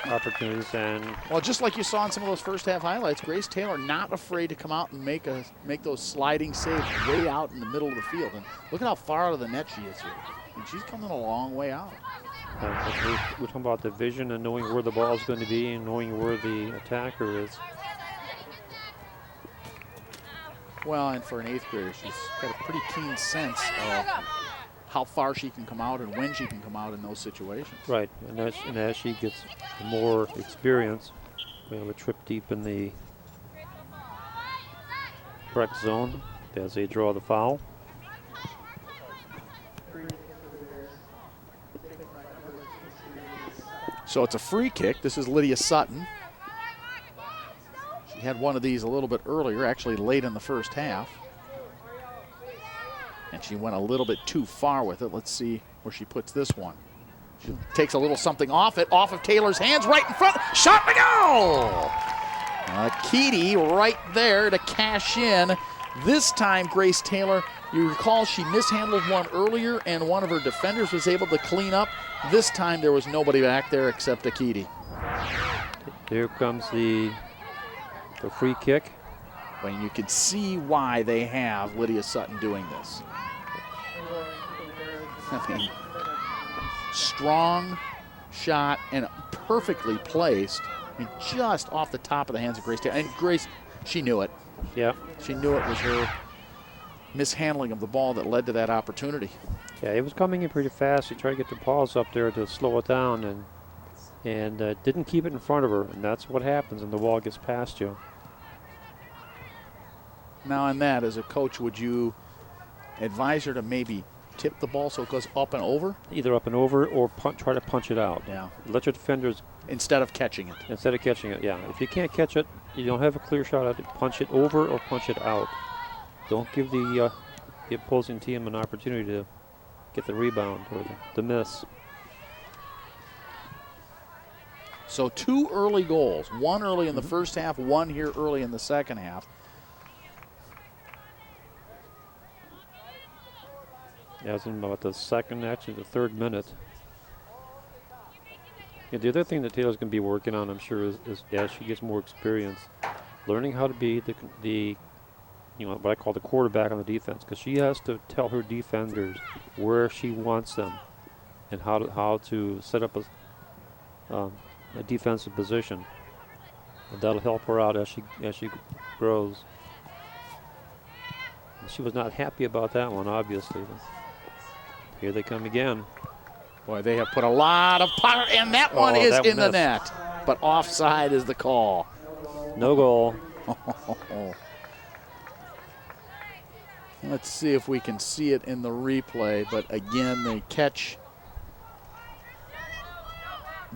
opportunities, and well, just like you saw in some of those first half highlights, Grace Taylor not afraid to come out and make those sliding saves way out in the middle of the field. And look at how far out of the net she is here. And she's coming a long way out. We're talking about the vision and knowing where the ball is going to be and knowing where the attacker is. Well, and for an 8th grader, she's got a pretty keen sense of how far she can come out and when she can come out in those situations. Right, and as she gets more experience, we have a trip deep in the Breck zone as they draw the foul. So it's a free kick. This is Lydia Sutton. She had one of these a little bit earlier, actually late in the first half. And she went a little bit too far with it. Let's see where she puts this one. She takes a little something off of Taylor's hands, right in front. Shot to go! Keedy right there to cash in. This time Grace Taylor You recall she mishandled one earlier, and one of her defenders was able to clean up. This time there was nobody back there except Akiti. Here comes the free kick. And you can see why they have Lydia Sutton doing this. I mean, strong shot and perfectly placed. I mean, just off the top of the hands of Grace Taylor. And Grace, she knew it. Yeah. She knew it was her mishandling of the ball that led to that opportunity. Yeah, it was coming in pretty fast. She tried to get the paws up there to slow it down, and didn't keep it in front of her. And that's what happens when the ball gets past you. Now on that, as a coach, would you advise her to maybe tip the ball so it goes up and over? Either up and over or try to punch it out. Yeah. Let your defenders... Instead of catching it. Instead of catching it, yeah. If you can't catch it, you don't have a clear shot at it, punch it over or punch it out. Don't give the opposing team an opportunity to get the rebound or the miss. So 2 early goals. One early in the first half, one here early in the second half. Yeah, it's in about the second, actually the 3rd minute. Yeah, the other thing that Taylor's going to be working on, I'm sure, is as she gets more experience, learning how to be the what I call the quarterback on the defense, because she has to tell her defenders where she wants them and how to set up a defensive position. And that'll help her out as she grows. And she was not happy about that one, obviously. Here they come again. Boy, they have put a lot of power, and that one is in the net. But offside is the call. No goal. Let's see if we can see it in the replay. But again, they catch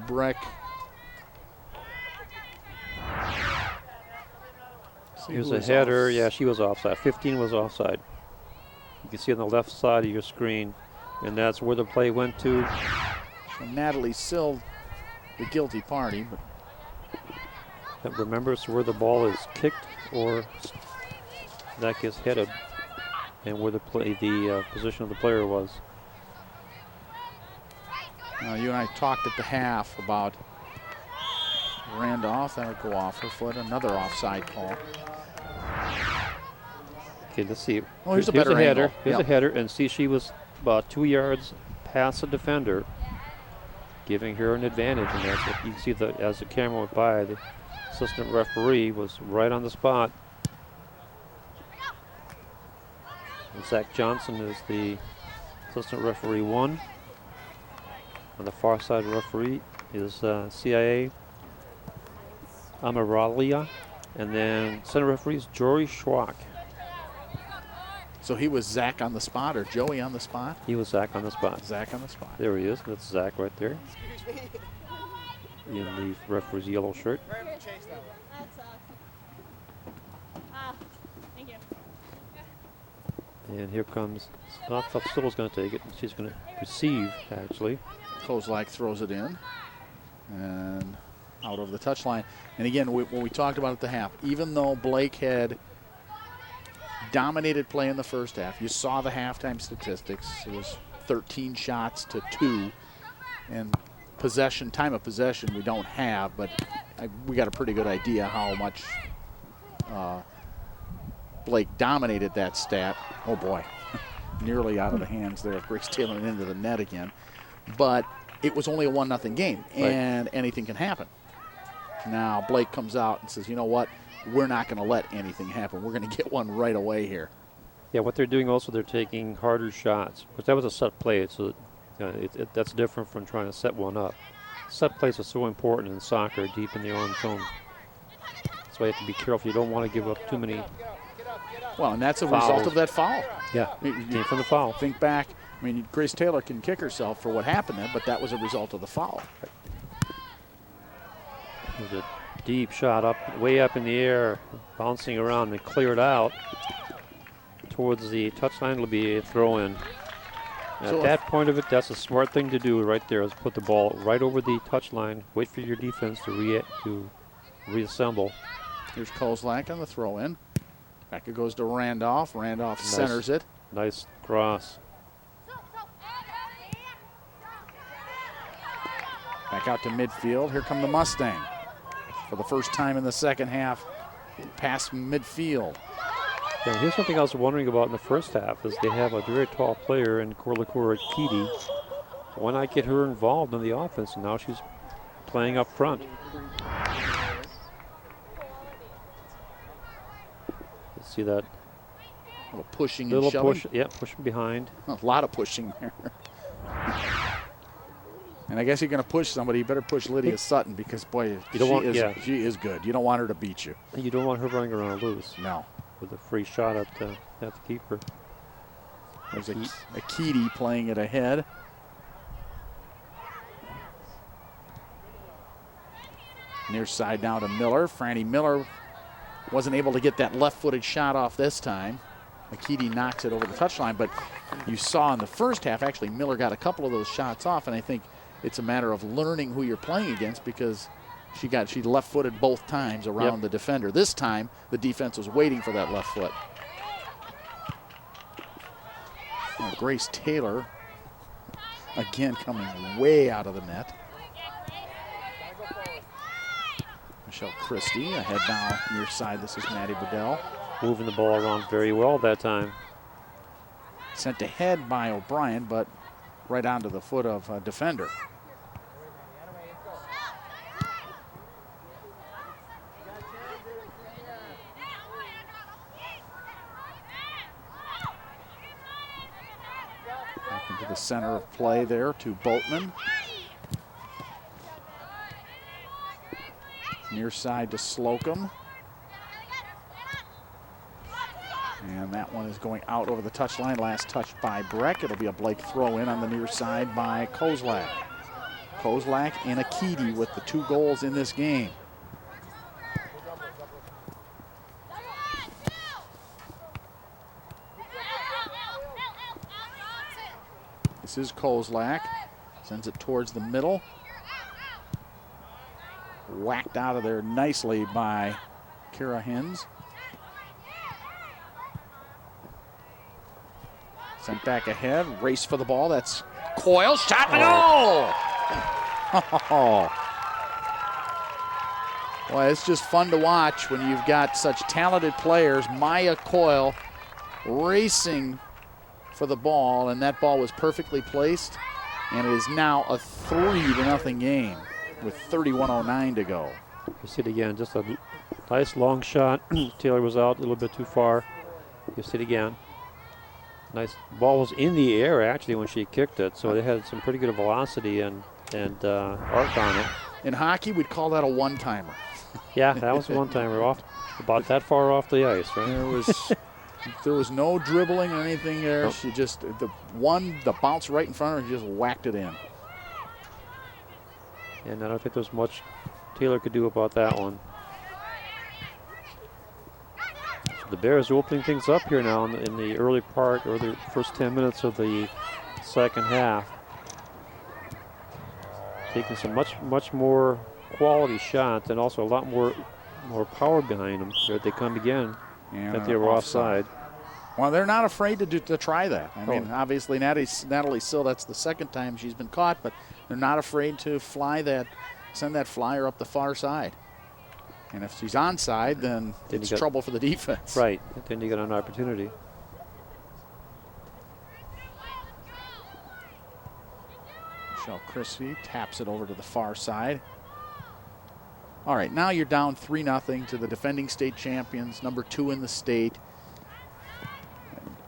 Breck. Here's a header. Yeah, she was offside. 15 was offside. You can see on the left side of your screen. And that's where the play went to. So Natalie Sill, the guilty party. But remember, it's where the ball is kicked or that gets headed, and where the position of the player was. Now, you and I talked at the half about Randolph. That would go off her foot. Another offside call. Okay, let's see. Oh, here's a better header. angle. Here's a header, and see, she was about 2 yards past the defender, giving her an advantage. And that's what you can see that as the camera went by, the assistant referee was right on the spot. And Zach Johnson is the assistant referee 1. On the far side referee is CIA Amaralia, and then center referee is Jory Schwach. So he was Zach on the spot or Joey on the spot? He was Zach on the spot. Zach on the spot. There he is. That's Zach right there. In the referee's yellow shirt. Thank you. And here comes, I thought Stittle's going to take it. She's going to receive, actually. Kozlak throws it in and out over the touchline. And again, when we talked about at the half, even though Blake had dominated play in the first half, you saw the halftime statistics. It was 13 shots to 2. And possession, time of possession, we don't have, but we got a pretty good idea how much Blake dominated that stat. Oh boy, nearly out of the hands there of Grace Taylor and into the net again. But it was only a 1-0 game, and anything can happen. Now Blake comes out and says, you know what, we're not going to let anything happen. We're going to get one right away here. Yeah, what they're doing also, they're taking harder shots. But that was a set play, so that's different from trying to set one up. Set plays are so important in soccer, deep in the own zone. That's why you have to be careful. You don't want to give up too many. Well, and that's a fouls. result of that foul. Yeah, came from the foul. Think back. I mean, Grace Taylor can kick herself for what happened there, but that was a result of the foul. There's a deep shot up, way up in the air, bouncing around and cleared out towards the touchline. It'll be a throw-in. At that point of it, that's a smart thing to do right there, is put the ball right over the touchline, wait for your defense to reassemble. Here's Kozlak on the throw-in. Back it goes to Randolph. Randolph centers it. Nice cross. Back out to midfield. Here come the Mustangs. For the first time in the second half, past midfield. Yeah, here's something I was wondering about in the first half is they have a very tall player in Korlakura Kiti. Why not get her involved in the offense? And now she's playing up front. Let's see that. A little pushing and shoving. Push, yeah, pushing behind. A lot of pushing there. And I guess you're going to push somebody. You better push Lydia Sutton because, boy, she is good. You don't want her to beat you. You don't want her running around loose. No. With a free shot at the keeper. There's a Keedy playing it ahead. Near side now to Miller. Franny Miller wasn't able to get that left-footed shot off this time. Akiti knocks it over the touchline, but you saw in the first half, actually, Miller got a couple of those shots off, and I think it's a matter of learning who you're playing against because she left-footed both times around the defender. This time, the defense was waiting for that left foot. Now Grace Taylor, again, coming way out of the net. Michelle Christie ahead now near side. This is Maddie Bedell. Moving the ball around very well that time. Sent ahead by O'Brien, but right onto the foot of a defender. Back into the center of play there to Boatman. Near side to Slocum. And that one is going out over the touchline. Last touch by Breck. It'll be a Blake throw in on the near side by Kozlak. Kozlak and Akiti with the 2 goals in this game. This is Kozlak. Sends it towards the middle. Whacked out of there nicely by Kara Hins. Sent back ahead, race for the ball. That's Coyle, shot and goal! Oh. Well, it's just fun to watch when you've got such talented players. Maya Coyle racing for the ball, and that ball was perfectly placed. And it is now a 3-0 game with 31:09 to go. You see it again, just a nice long shot. Taylor was out a little bit too far. You see it again. Nice ball was in the air actually when she kicked it, so they had some pretty good velocity and arc on it. In hockey, we'd call that a one-timer. Yeah, that was a one-timer off, about that far off the ice, right? There was no dribbling or anything there. Nope. She just the bounce right in front of her, she just whacked it in. And I don't think there's much Taylor could do about that one. The Bears are opening things up here now in the early part, or the first 10 minutes of the second half. Taking some much more quality shots and also a lot more power behind them. There they come again, that they were offside. Well, they're not afraid to try that. I mean, obviously Natalie Sill, that's the second time she's been caught, but they're not afraid to send that flyer up the far side. And if she's onside, then it's trouble for the defense. Right, then you get an opportunity. Michelle Christie taps it over to the far side. All right, now you're down 3-0 to the defending state champions, number 2 in the state.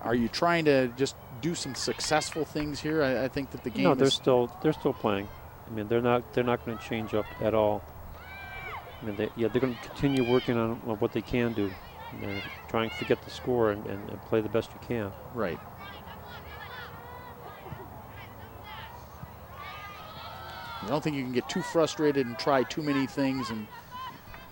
Are you trying to just do some successful things here? I think that the game. No, they're still playing. I mean, they're not going to change up at all. I mean, they're going to continue working on what they can do, trying to forget the score and play the best you can. Right. I don't think you can get too frustrated and try too many things,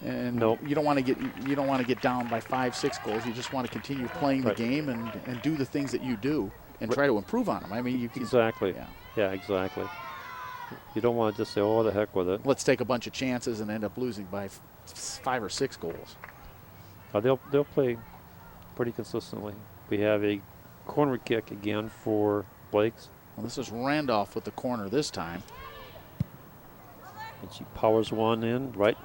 and nope. you don't want to get down by 5-6 goals. You just want to continue playing the game and do the things that you do and try to improve on them. I mean, you can, exactly. Yeah, exactly. You don't want to just say, "Oh, the heck with it." Let's take a bunch of chances and end up losing by 5 or 6 goals. They'll play pretty consistently. We have a corner kick again for Blake's. Well, this is Randolph with the corner this time. And she powers one in right.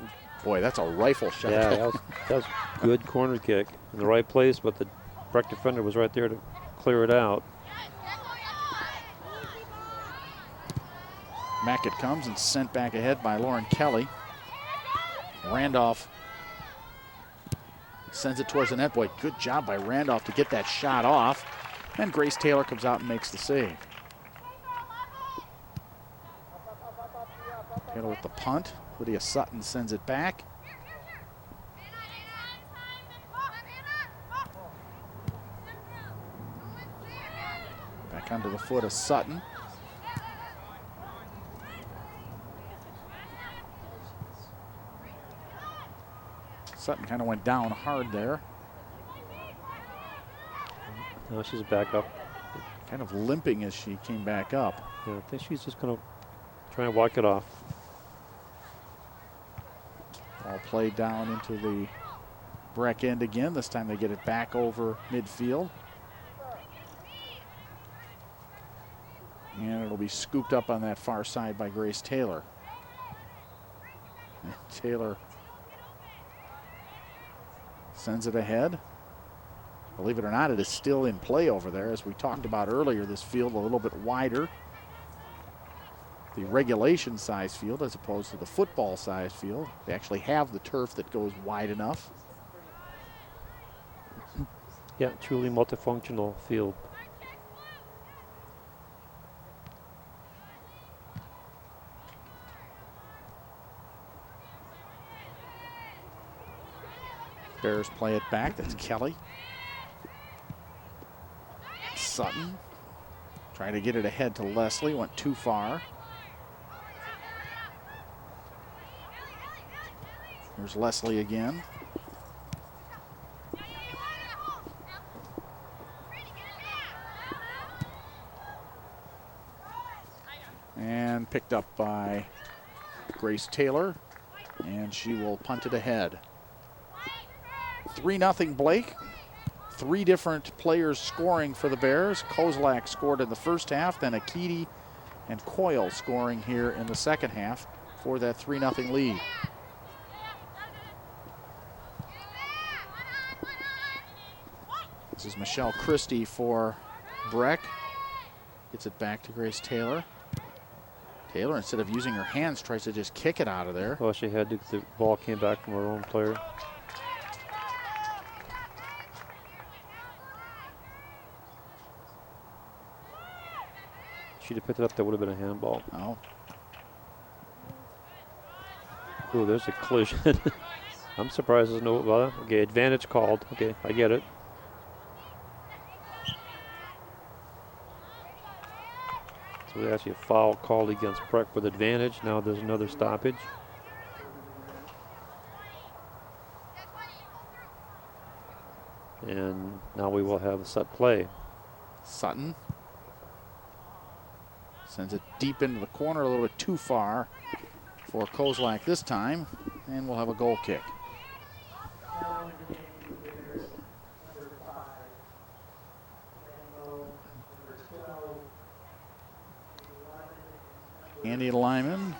Boy, that's a rifle shot. Yeah, that was good corner kick in the right place, but the Breck defender was right there to clear it out. Mackett comes and sent back ahead by Lauren Kelly. Randolph sends it towards the net. Boy, good job by Randolph to get that shot off. And Grace Taylor comes out and makes the save. Taylor with the punt. Lydia Sutton sends it back. Back under the foot of Sutton. Sutton kind of went down hard there. Now she's back up. Kind of limping as she came back up. Yeah, I think she's just going to try and walk it off. All played down into the Breck end again. This time they get it back over midfield. And it'll be scooped up on that far side by Grace Taylor. And Taylor sends it ahead. Believe it or not, it is still in play over there. As we talked about earlier, this field a little bit wider. The regulation size field as opposed to the football size field. They actually have the turf that goes wide enough. Yeah, truly multifunctional field. Bears play it back. That's Kelly. Sutton trying to get it ahead to Leslie. Went too far. Here's Leslie again. And picked up by Grace Taylor. And she will punt it ahead. 3-0 Blake. 3 different players scoring for the Bears. Kozlak scored in the first half, then Akiti and Coyle scoring here in the second half for that 3-0 lead. This is Michelle Christie for Breck. Gets it back to Grace Taylor. Taylor, instead of using her hands, tries to just kick it out of there. Well, she had to, the ball came back from her own player. She'd have picked it up, that would have been a handball. Oh. Oh, there's a collision. I'm surprised there's no, well, okay, advantage called. Okay, I get it. So there's actually a foul called against Breck with advantage. Now there's another stoppage. And now we will have a set play. Sutton sends it deep into the corner, a little bit too far for Kozlak this time, and we'll have a goal kick. Andy Lyman,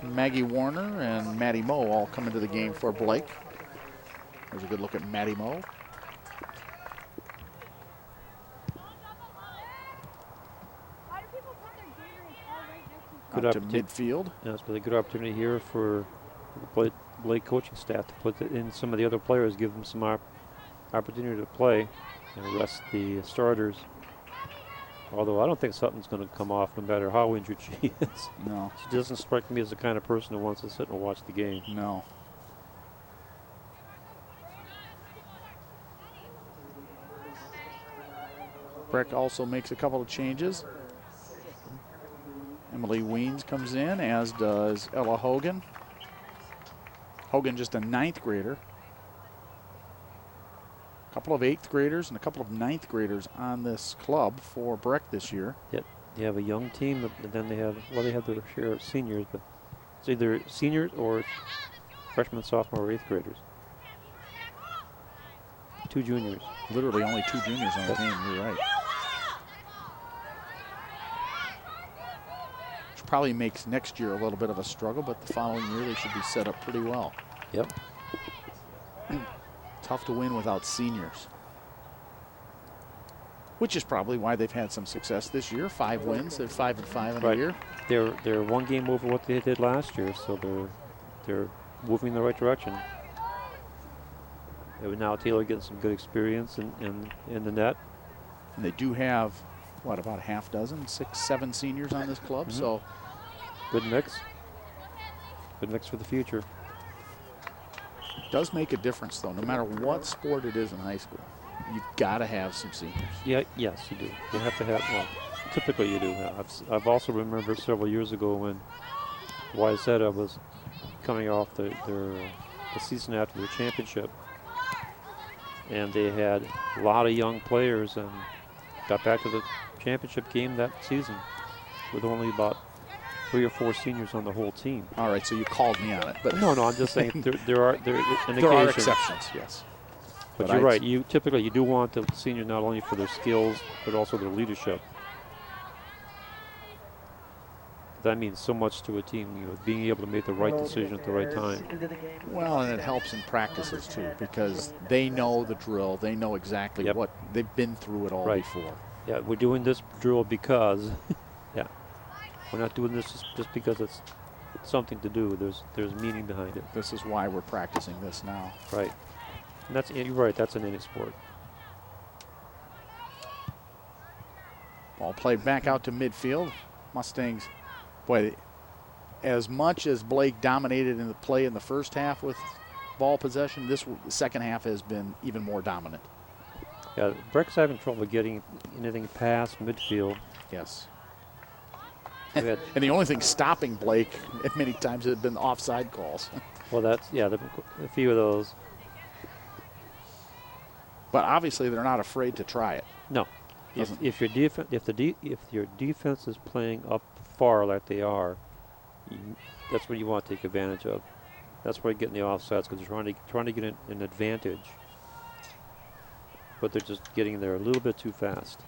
Maggie Warner, and Maddie Moe all come into the game for Blake. There's a good look at Maddie Moe. Up to midfield. Yeah, it's been a good opportunity here for the Blake coaching staff to put in some of the other players, give them some opportunity to play and rest the starters. Although I don't think Sutton's going to come off no matter how injured she is. No. She doesn't strike me as the kind of person who wants to sit and watch the game. No. Breck also makes a couple of changes. Emily Weens comes in, as does Ella Hogan. Hogan just a 9th grader. A couple of 8th graders and a couple of 9th graders on this club for Breck this year. Yep, they have a young team, and then they have, well, they have their share of seniors, but it's either seniors or freshmen, sophomore, or 8th graders. 2 juniors. Literally only 2 juniors on the team, you're right. Which probably makes next year a little bit of a struggle, but the following year they should be set up pretty well. Yep. Tough to win without seniors. Which is probably why they've had some success this year. 5 wins, they're 5-5 in a year. They're 1 game over what they did last year, so they're moving in the right direction. And now Taylor getting some good experience in the net. And they do have, what, about a half dozen, 6, 7 seniors on this club, so. Good mix. Good mix for the future. It does make a difference, though, no matter what sport it is in high school. You've got to have some seniors. Yeah, yes, you do. You have to have, well, typically you do. I've also remembered several years ago when Wayzata was coming off the season after their championship. And they had a lot of young players and got back to the championship game that season with only about 3 or 4 seniors on the whole team. All right, so you called me on it. But no, I'm just saying there are exceptions, yes. But you're right. You typically do want the senior not only for their skills but also their leadership. That means so much to a team, being able to make the right decision at the right time. Well, and it helps in practices too, because they know the drill. They know exactly what they've been through it all before. Yeah, we're doing this drill because, we're not doing this just because it's something to do. There's meaning behind it. This is why we're practicing this now. Right. And you're right, that's in any sport. Ball played back out to midfield. Mustangs, boy, as much as Blake dominated in the play in the first half with ball possession, the second half has been even more dominant. Yeah, Breck's having trouble getting anything past midfield. Yes. And the only thing stopping Blake at many times has been offside calls. Well, a few of those. But obviously they're not afraid to try it. No. If your defense is playing up far like they are, that's what you want to take advantage of. That's why you're getting the offsides, because they're trying to get an advantage. But they're just getting there a little bit too fast.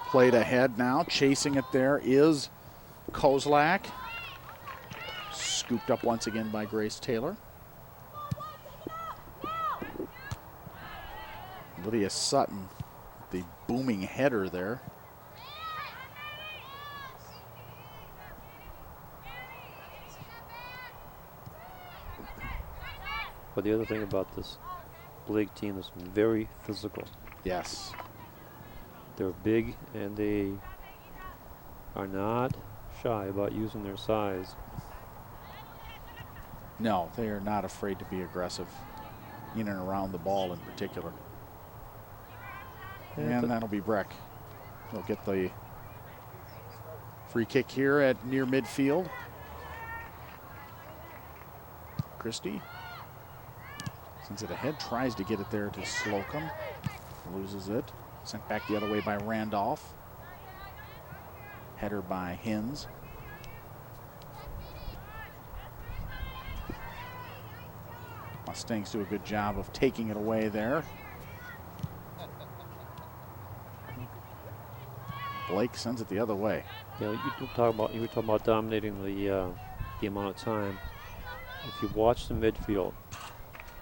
Played ahead now, chasing it there is Kozlak. Scooped up once again by Grace Taylor. Lydia Sutton, the booming header there. But the other thing about this Blake team is very physical. Yes. They're big and they are not shy about using their size. No, they are not afraid to be aggressive in and around the ball in particular. And that'll be Breck. They'll get the free kick here at near midfield. Christie sends it ahead, tries to get it there to Slocum. Loses it. Sent back the other way by Randolph. Header by Hins. Mustangs do a good job of taking it away there. Blake sends it the other way. Yeah, you were talking about dominating the amount of time. If you watch the midfield,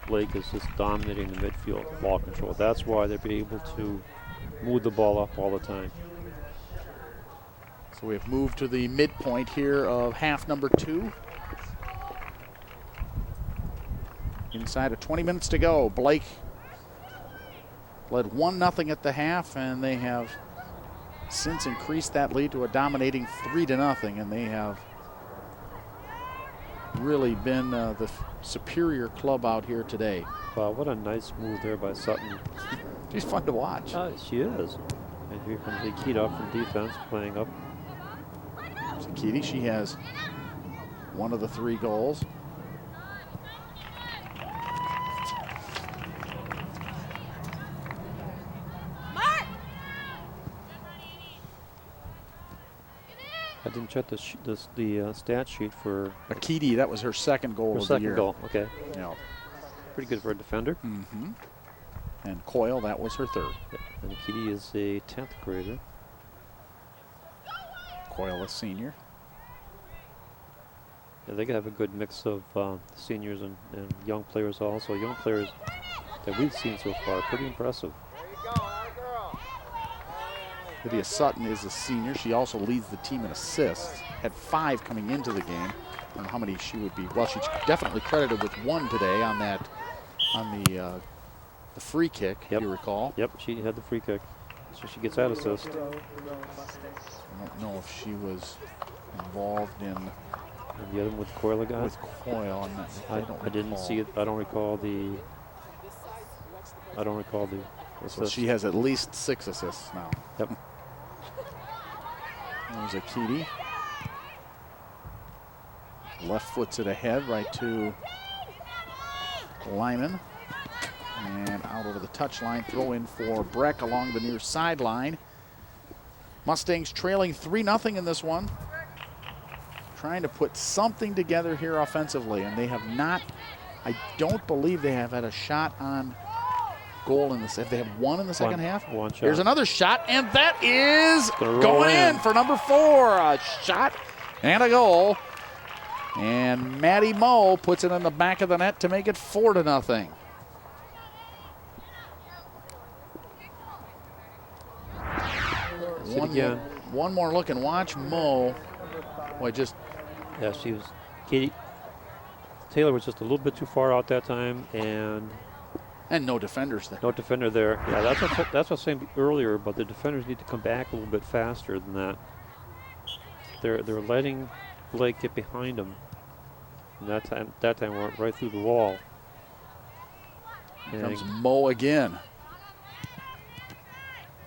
Blake is just dominating the midfield ball control. That's why they're able to move the ball up all the time. So we have moved to the midpoint here of half number 2. Inside of 20 minutes to go. Blake led 1-0 at the half, and they have since increased that lead to a dominating 3-0, and they have really been the superior club out here today. Wow, what a nice move there by Sutton. She's fun to watch. She is. And here comes Nikita from defense playing up. Nikita, she has one of the 3 goals. I didn't check the stat sheet for Akiti. That was her second goal her of second the year. goal. Okay. Yeah. Pretty good for a defender. Mm-hmm. And Coyle, that was her third. Yep. And Akiti is a 10th grader. Coyle, a senior. Yeah, they have a good mix of seniors and young players also. Young players that we've seen so far, pretty impressive. Lydia Sutton is a senior. She also leads the team in assists. Had 5 coming into the game. I don't know how many she would be. Well, she's definitely credited with 1 today on the free kick, if you recall. Yep, she had the free kick. So she gets that assist. I don't know if she was involved in the other one with Coyle again? With Coyle. I didn't see it. I don't recall the assist. So she has at least 6 assists now. Yep. There's Akiti. Left foots it ahead, right to Lyman. And out over the touchline, throw in for Breck along the near sideline. Mustangs trailing 3-0 in this one. Trying to put something together here offensively, and they have not, I don't believe they have had a shot on goal in the, they have 1 in the second half. One shot. Here's another shot, and that is going in for number 4. A shot and a goal. And Maddie Moe puts it in the back of the net to make it 4-0. One more look and watch Moe. Boy, just. Yeah, she was. Katie Taylor was just a little bit too far out that time, and no defenders there. No defender there. Yeah, that's what I was saying earlier. But the defenders need to come back a little bit faster than that. They're letting Blake get behind them. And that time went right through the wall. Here comes Moe again.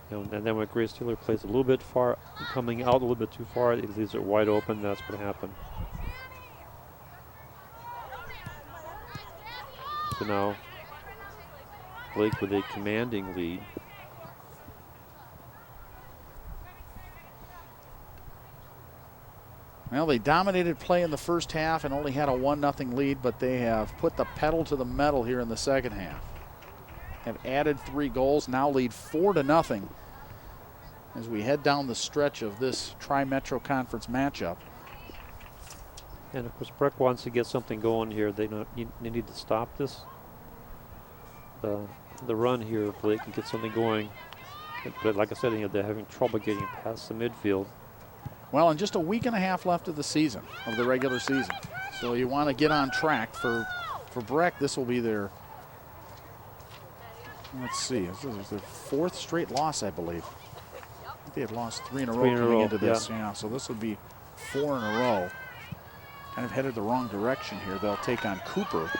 And then when Grace Taylor plays a little bit far, coming out a little bit too far, it leaves it wide open. That's what happened. So now Blake with a commanding lead. Well, they dominated play in the first half and only had a 1-0 lead, but they have put the pedal to the metal here in the second half. Have added 3 goals, now lead 4-0 as we head down the stretch of this Tri-Metro Conference matchup. And of course, Breck wants to get something going here. They need to stop this. The run here, Blake, and get something going. But like I said, they're having trouble getting past the midfield. Well, in just a week and a half left of the season, of the regular season. So you want to get on track for Breck. This will be their, let's see, this is their 4th straight loss, I believe. I think they had lost 3 in a row coming into this. Yeah, so this would be 4 in a row. Kind of headed the wrong direction here. They'll take on Cooper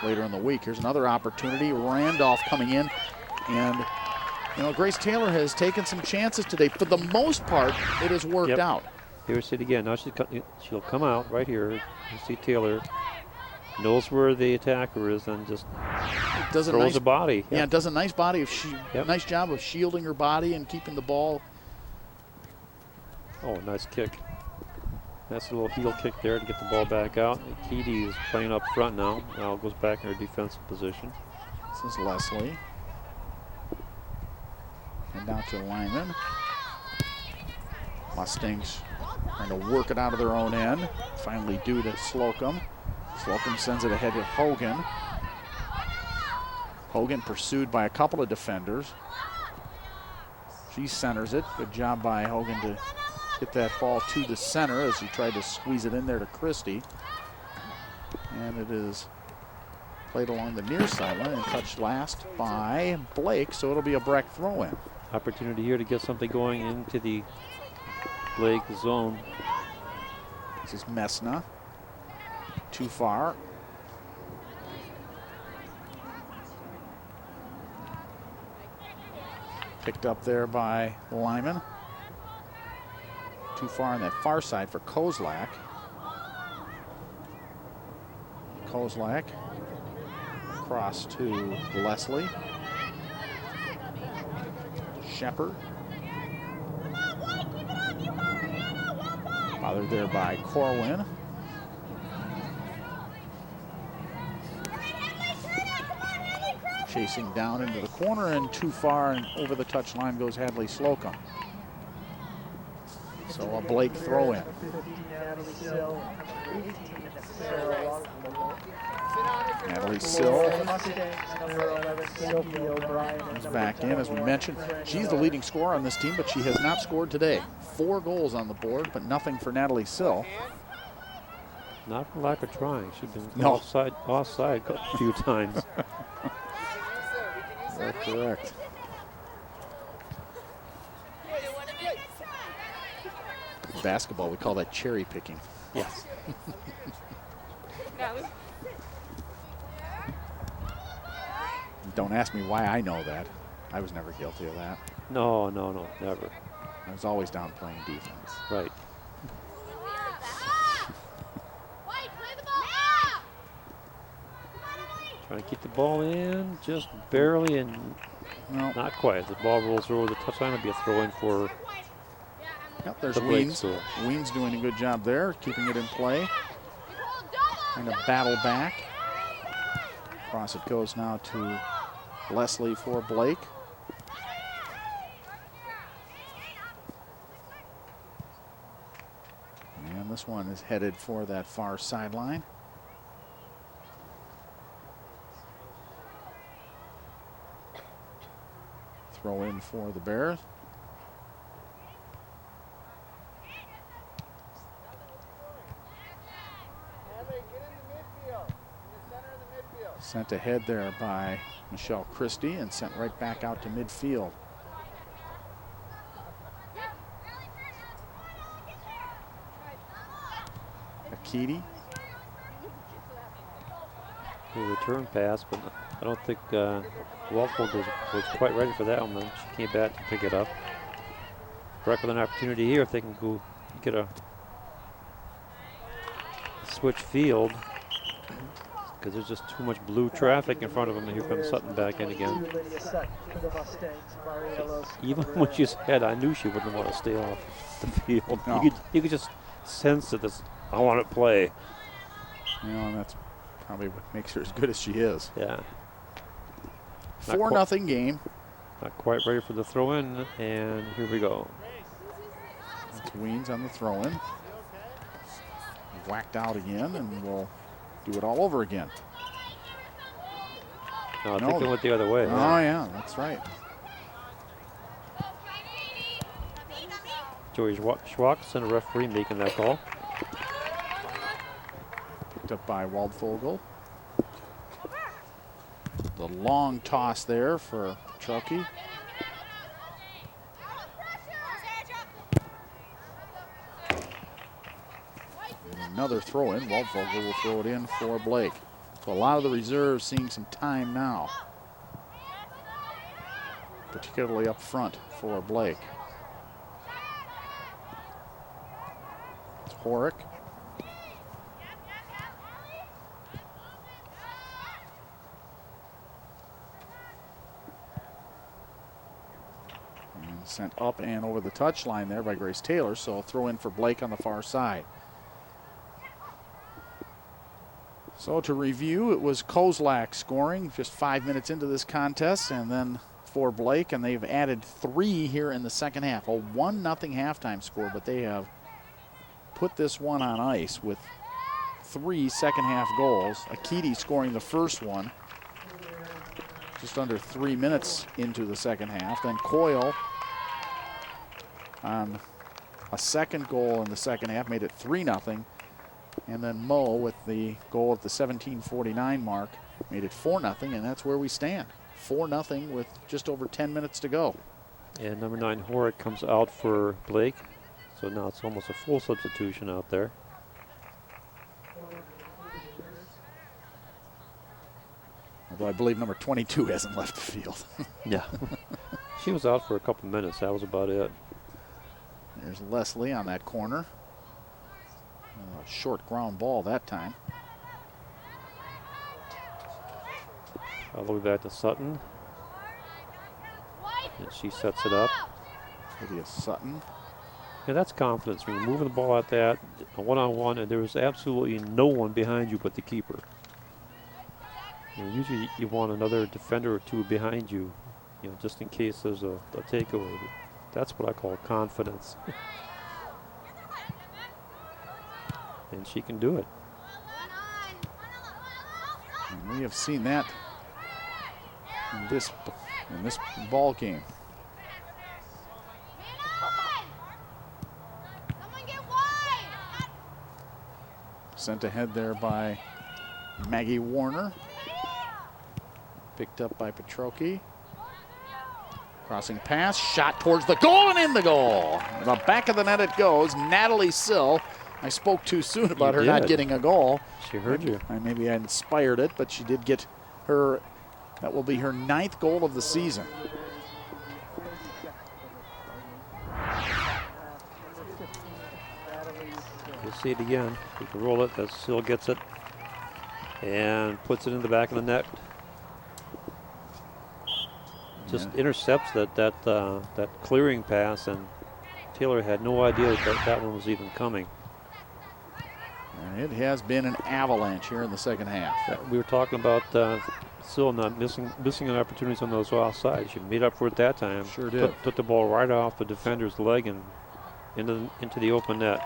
later in the week. Here's another opportunity. Randolph coming in, and Grace Taylor has taken some chances today. For the most part, it has worked out. Here's it again. Now she'll come out right here. You see Taylor knows where the attacker is and just throws a body. Yeah, it does a nice nice job of shielding her body and keeping the ball. Oh, nice kick. Nice little heel kick there to get the ball back out. Keedy is playing up front now. Now goes back in her defensive position. This is Leslie. And down to Lyman. Mustangs trying to work it out of their own end. Finally due to Slocum. Slocum sends it ahead to Hogan. Hogan pursued by a couple of defenders. She centers it. Good job by Hogan to get that ball to the center as he tried to squeeze it in there to Christie. And it is played along the near sideline and touched last by Blake, so it'll be a Breck throw-in. Opportunity here to get something going into the Blake zone. This is Messna. Too far. Picked up there by Lyman. Too far on that far side for Kozlak. Kozlak across to Leslie. Shepard. Bothered there by Corwin. Chasing down into the corner and too far, and over the touch line goes Hadley Slocum. So a Blake throw in. Natalie Sill is back in, as we mentioned. She's the leading scorer on this team, but she has not scored today. 4 goals on the board, but nothing for Natalie Sill. Not for lack of trying. She's been No. offside a few times. That's correct. Basketball, we call that cherry picking. Yes. Don't ask me why I know that. I was never guilty of that. No, never. I was always down playing defense. Right. Trying to keep the ball in, just barely, and not quite. As the ball rolls over the touchline, it'll be a throw in for. Yep, there's the Blake Weens. school. Weens doing a good job there, keeping it in play. Trying to battle back. Across it goes now to Leslie for Blake. And this one is headed for that far sideline. Throw in for the Bears. Sent ahead there by Michelle Christie and sent right back out to midfield. Akiti. A return pass, but I don't think Walpole was quite ready for that one. She came back to pick it up. Breck with an opportunity here if they can go get a switch field, because there's just too much blue traffic in front of them. Here comes Sutton back in again. Even when she's ahead, I knew she wouldn't want to stay off the field. No. You could just sense that this, I want to play. You know, and that's probably what makes her as good as she is. Yeah. 4-0 game. Not quite ready for the throw in, and here we go. That's Weens on the throw in. Whacked out again, and we'll do it all over again. No, I think it went the other way. Oh, yeah, that's right. Joey Schwachs and a referee making that call. Picked up by Waldvogel. The long toss there for Truckee. And another throw in. Waldvogel will throw it in for Blake. So a lot of the reserves seeing some time now, particularly up front for Blake. It's Horick. Sent up and over the touchline there by Grace Taylor, so a throw in for Blake on the far side. So to review, it was Kozlak scoring just 5 minutes into this contest, and then for Blake, and they've added 3 here in the second half. A 1-0 halftime score, but they have put this one on ice with 3 second half goals. Akiti scoring the first one just under 3 minutes into the second half. Then Coyle on a second goal in the second half, made it 3-0. And then Moe with the goal at the 17:49 mark made it 4-0, and that's where we stand. 4-0 with just over 10 minutes to go. And number 9, Horick, comes out for Blake. So now it's almost a full substitution out there. Although I believe number 22 hasn't left the field. Yeah. She was out for a couple minutes. That was about it. There's Leslie on that corner. A short ground ball that time. All the way back to Sutton. And she sets it up. Lydia Sutton. Yeah, that's confidence. When you're moving the ball at that, one-on-one, and there is absolutely no one behind you but the keeper. Usually you want another defender or two behind you, just in case there's a takeaway. That's what I call confidence. And she can do it. And we have seen that in this ball game. Sent ahead there by Maggie Warner. Picked up by Petrocchi. Crossing pass, shot towards the goal and in the goal. The back of the net it goes. Natalie Sill. I spoke too soon about her not getting a goal. She heard you. Maybe I inspired it, but she did get her, that will be her 9th goal of the season. You'll see it again. We can roll it as Sill gets it and puts it in the back of the net. Just intercepts that clearing pass, and Taylor had no idea that one was even coming. And it has been an avalanche here in the second half. We were talking about Sill not missing an opportunities on those offsides. She made up for it that time. Sure did. Took the ball right off the defender's leg and into the open net.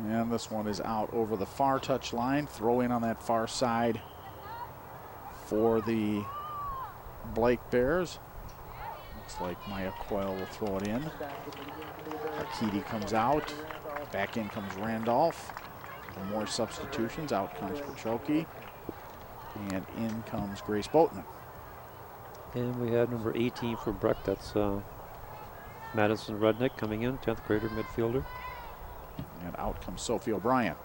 And this one is out over the far touch line. Throw in on that far side for the Blake Bears. Looks like Maya Coyle will throw it in. Akiti comes out. Back in comes Randolph. More substitutions. Out comes Petrocchi. And in comes Grace Boatman. And we have number 18 for Breck. That's Madison Rudnick coming in, 10th grader midfielder. And out comes Sophie O'Brien.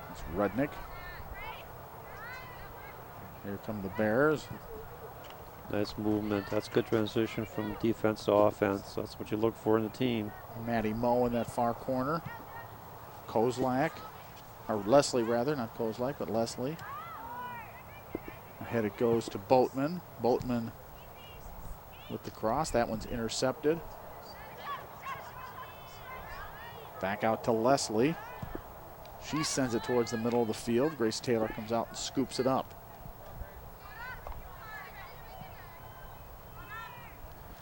It's Rudnick. Here come the Bears. Nice movement. That's good transition from defense to offense. That's what you look for in the team. Maddie Moe in that far corner. Kozlak, or Leslie rather, not Kozlak, but Leslie. Ahead it goes to Boatman. Boatman with the cross. That one's intercepted. Back out to Leslie. She sends it towards the middle of the field. Grace Taylor comes out and scoops it up.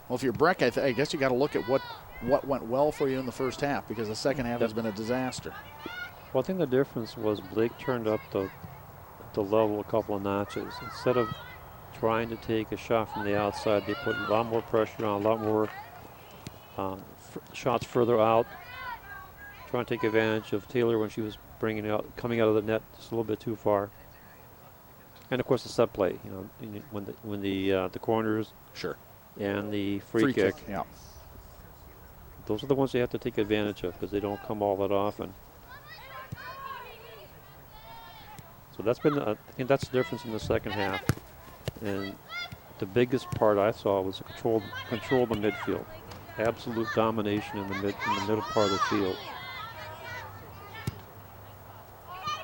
Well, if you're Breck, I guess you got to look at what went well for you in the first half, because the second half has been a disaster. Well, I think the difference was Blake turned up the level a couple of notches. Instead of trying to take a shot from the outside, they put a lot more pressure on, a lot more shots further out, trying to take advantage of Taylor when she was coming out of the net just a little bit too far. And of course the sub play, when the corners, sure, and the free kick. Yeah. Those are the ones you have to take advantage of because they don't come all that often. So that's been, I think that's the difference in the second half. And the biggest part I saw was control the midfield. Absolute domination in the middle part of the field.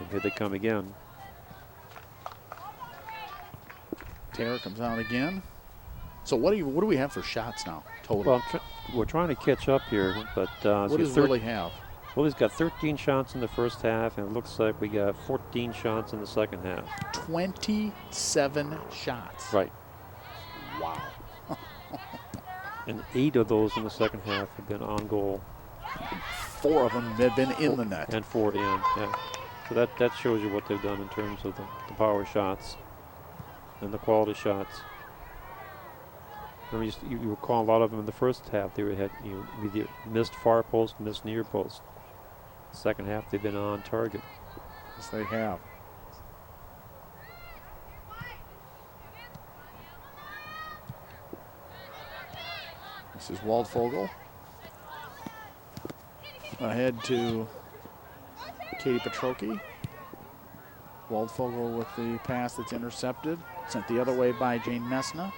And here they come again. Taylor comes out again. So what do we have for shots now total? Well, we're trying to catch up here, but what does Willie have? Willie's got 13 shots in the first half, and it looks like we got 14 shots in the second half. 27 shots. Right. Wow. And 8 of those in the second half have been on goal. 4 of them have been in the net. And 4 in, yeah. So that shows you what they've done in terms of the power shots and the quality shots. Remember, you were calling a lot of them in the first half. They had either missed far post, missed near post. Second half, they've been on target. Yes, they have. This is Waldfogel. Ahead to Katie Petrocchi. Waldfogel with the pass that's intercepted. Sent the other way by Jane Messna.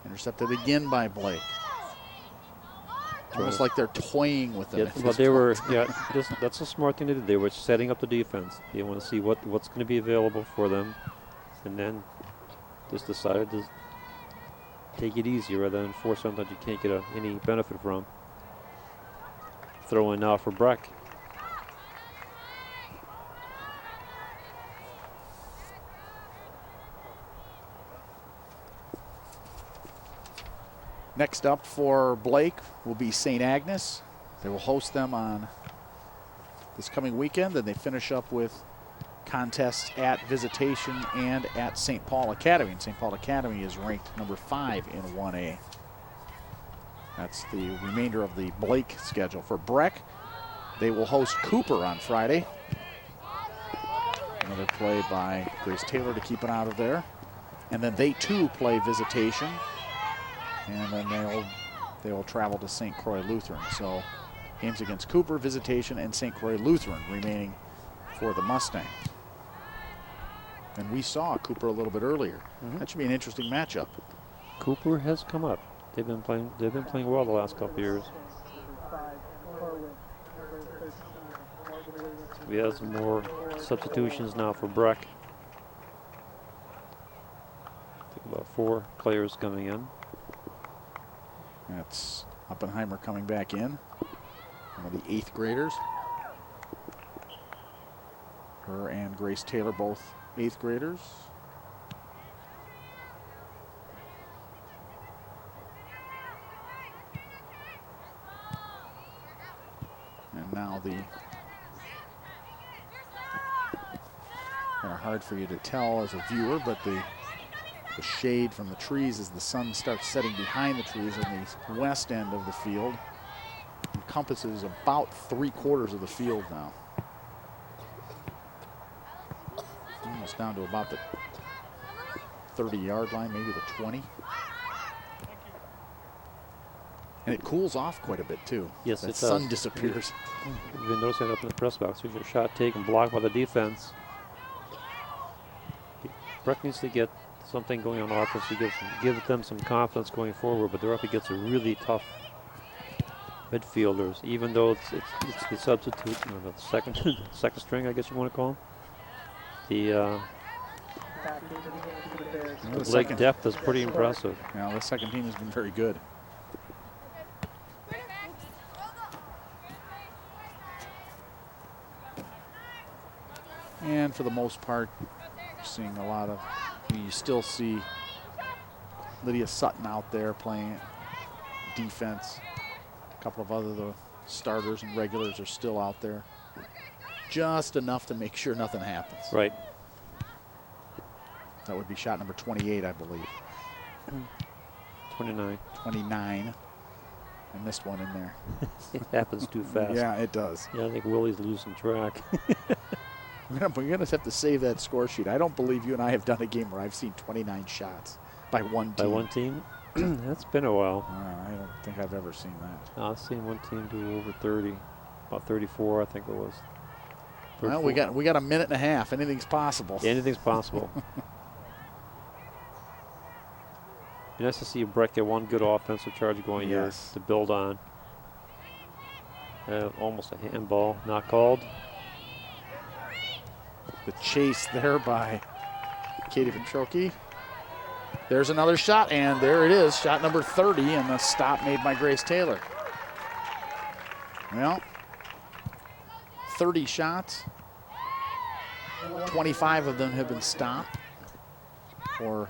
Intercepted again by Blake. Almost like they're toying with it. Yeah, but they were, that's a smart thing to do. They were setting up the defense. They want to see what's going to be available for them, and then just decided to take it easy rather than force something that you can't get any benefit from. Throw in now for Breck. Next up for Blake will be St. Agnes. They will host them on this coming weekend. Then they finish up with contests at Visitation and at St. Paul Academy. And St. Paul Academy is ranked number 5 in 1A. That's the remainder of the Blake schedule. For Breck, they will host Cooper on Friday. Another play by Grace Taylor to keep it out of there. And then they too play Visitation. And then they will travel to St. Croix Lutheran. So games against Cooper, Visitation, and St. Croix Lutheran remaining for the Mustangs. And we saw Cooper a little bit earlier. That should be an interesting matchup. Cooper has come up. They've been playing well the last couple years. We have some more substitutions now for Breck. I think about 4 players coming in. That's Oppenheimer coming back in. One of the 8th graders. Her and Grace Taylor, both 8th graders. And now kind of hard for you to tell as a viewer, but the shade from the trees as the sun starts setting behind the trees in the west end of the field encompasses about 3/4 of the field now. Almost down to about the 30-yard line, maybe the 20. And it cools off quite a bit too. Yes, the it sun does. disappears. You've been noticing up in the press box. There's a shot taken, blocked by the defense. Breck needs to get something going on offense to give them some confidence going forward, but they're up against a really tough midfielders, even though it's the substitute, the second string, I guess you want to call them. The leg depth is pretty impressive. Yeah, the second team has been very good. And for the most part, seeing a lot of, you still see Lydia Sutton out there playing defense. A couple of the starters and regulars are still out there. Just enough to make sure nothing happens. Right. That would be shot number 28, I believe. 29. 29. I missed one in there. It happens too fast. Yeah, it does. Yeah, I think Willie's losing track. We're going to have to save that score sheet. I don't believe you and I have done a game where I've seen 29 shots by one team. By one team? That's been a while. I don't think I've ever seen that. No, I've seen one team do over 30, about 34, I think it was. 34. Well, we got a minute and a half. Anything's possible. Yeah, anything's possible. Be nice to see Breck get one good offensive charge going here to build on. Almost a handball, not called. The chase there by Katie Ventroki. There's another shot, and there it is, shot number 30, and the stop made by Grace Taylor. Well, 30 shots, 25 of them have been stopped or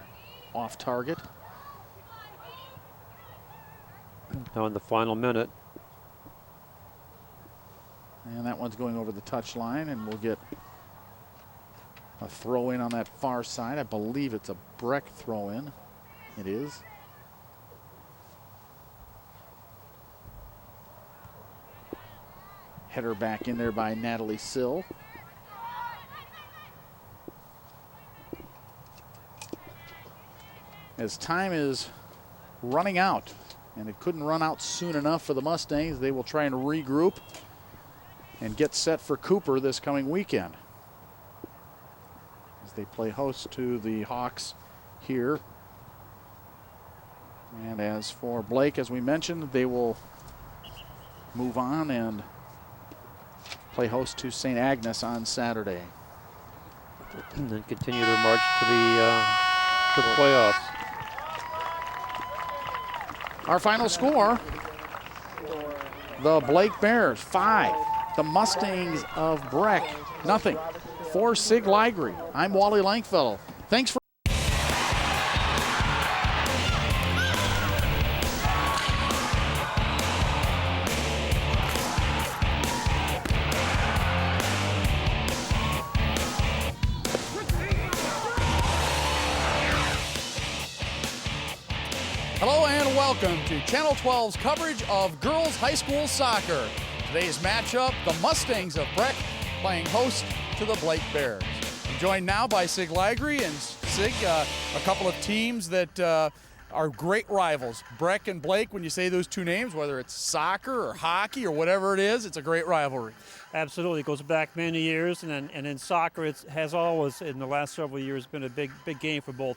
off target. Now in the final minute. And that one's going over the touchline, and we'll get a throw in on that far side. I believe it's a Breck throw in. It is. Header back in there by Natalie Sill. As time is running out, and it couldn't run out soon enough for the Mustangs, they will try and regroup and get set for Cooper this coming weekend. As They play host to the Hawks here. And as for Blake, as we mentioned, they will move on and play host to St. Agnes on Saturday. And then continue their march to the playoffs. Our final score, the Blake Bears 5, the Mustangs of Breck nothing. For Sig Ligry, I'm Wally Langfellow. Thanks for Hello and welcome to Channel 12's coverage of girls high school soccer. Today's matchup, the Mustangs of Breck playing host to the Blake Bears. I'm joined now by Sig Ligry, and Sig, a couple of teams that are great rivals. Breck and Blake, when you say those two names, whether it's soccer or hockey or whatever it is, it's a great rivalry. Absolutely, it goes back many years, and in soccer, it has always, in the last several years, been a big game for both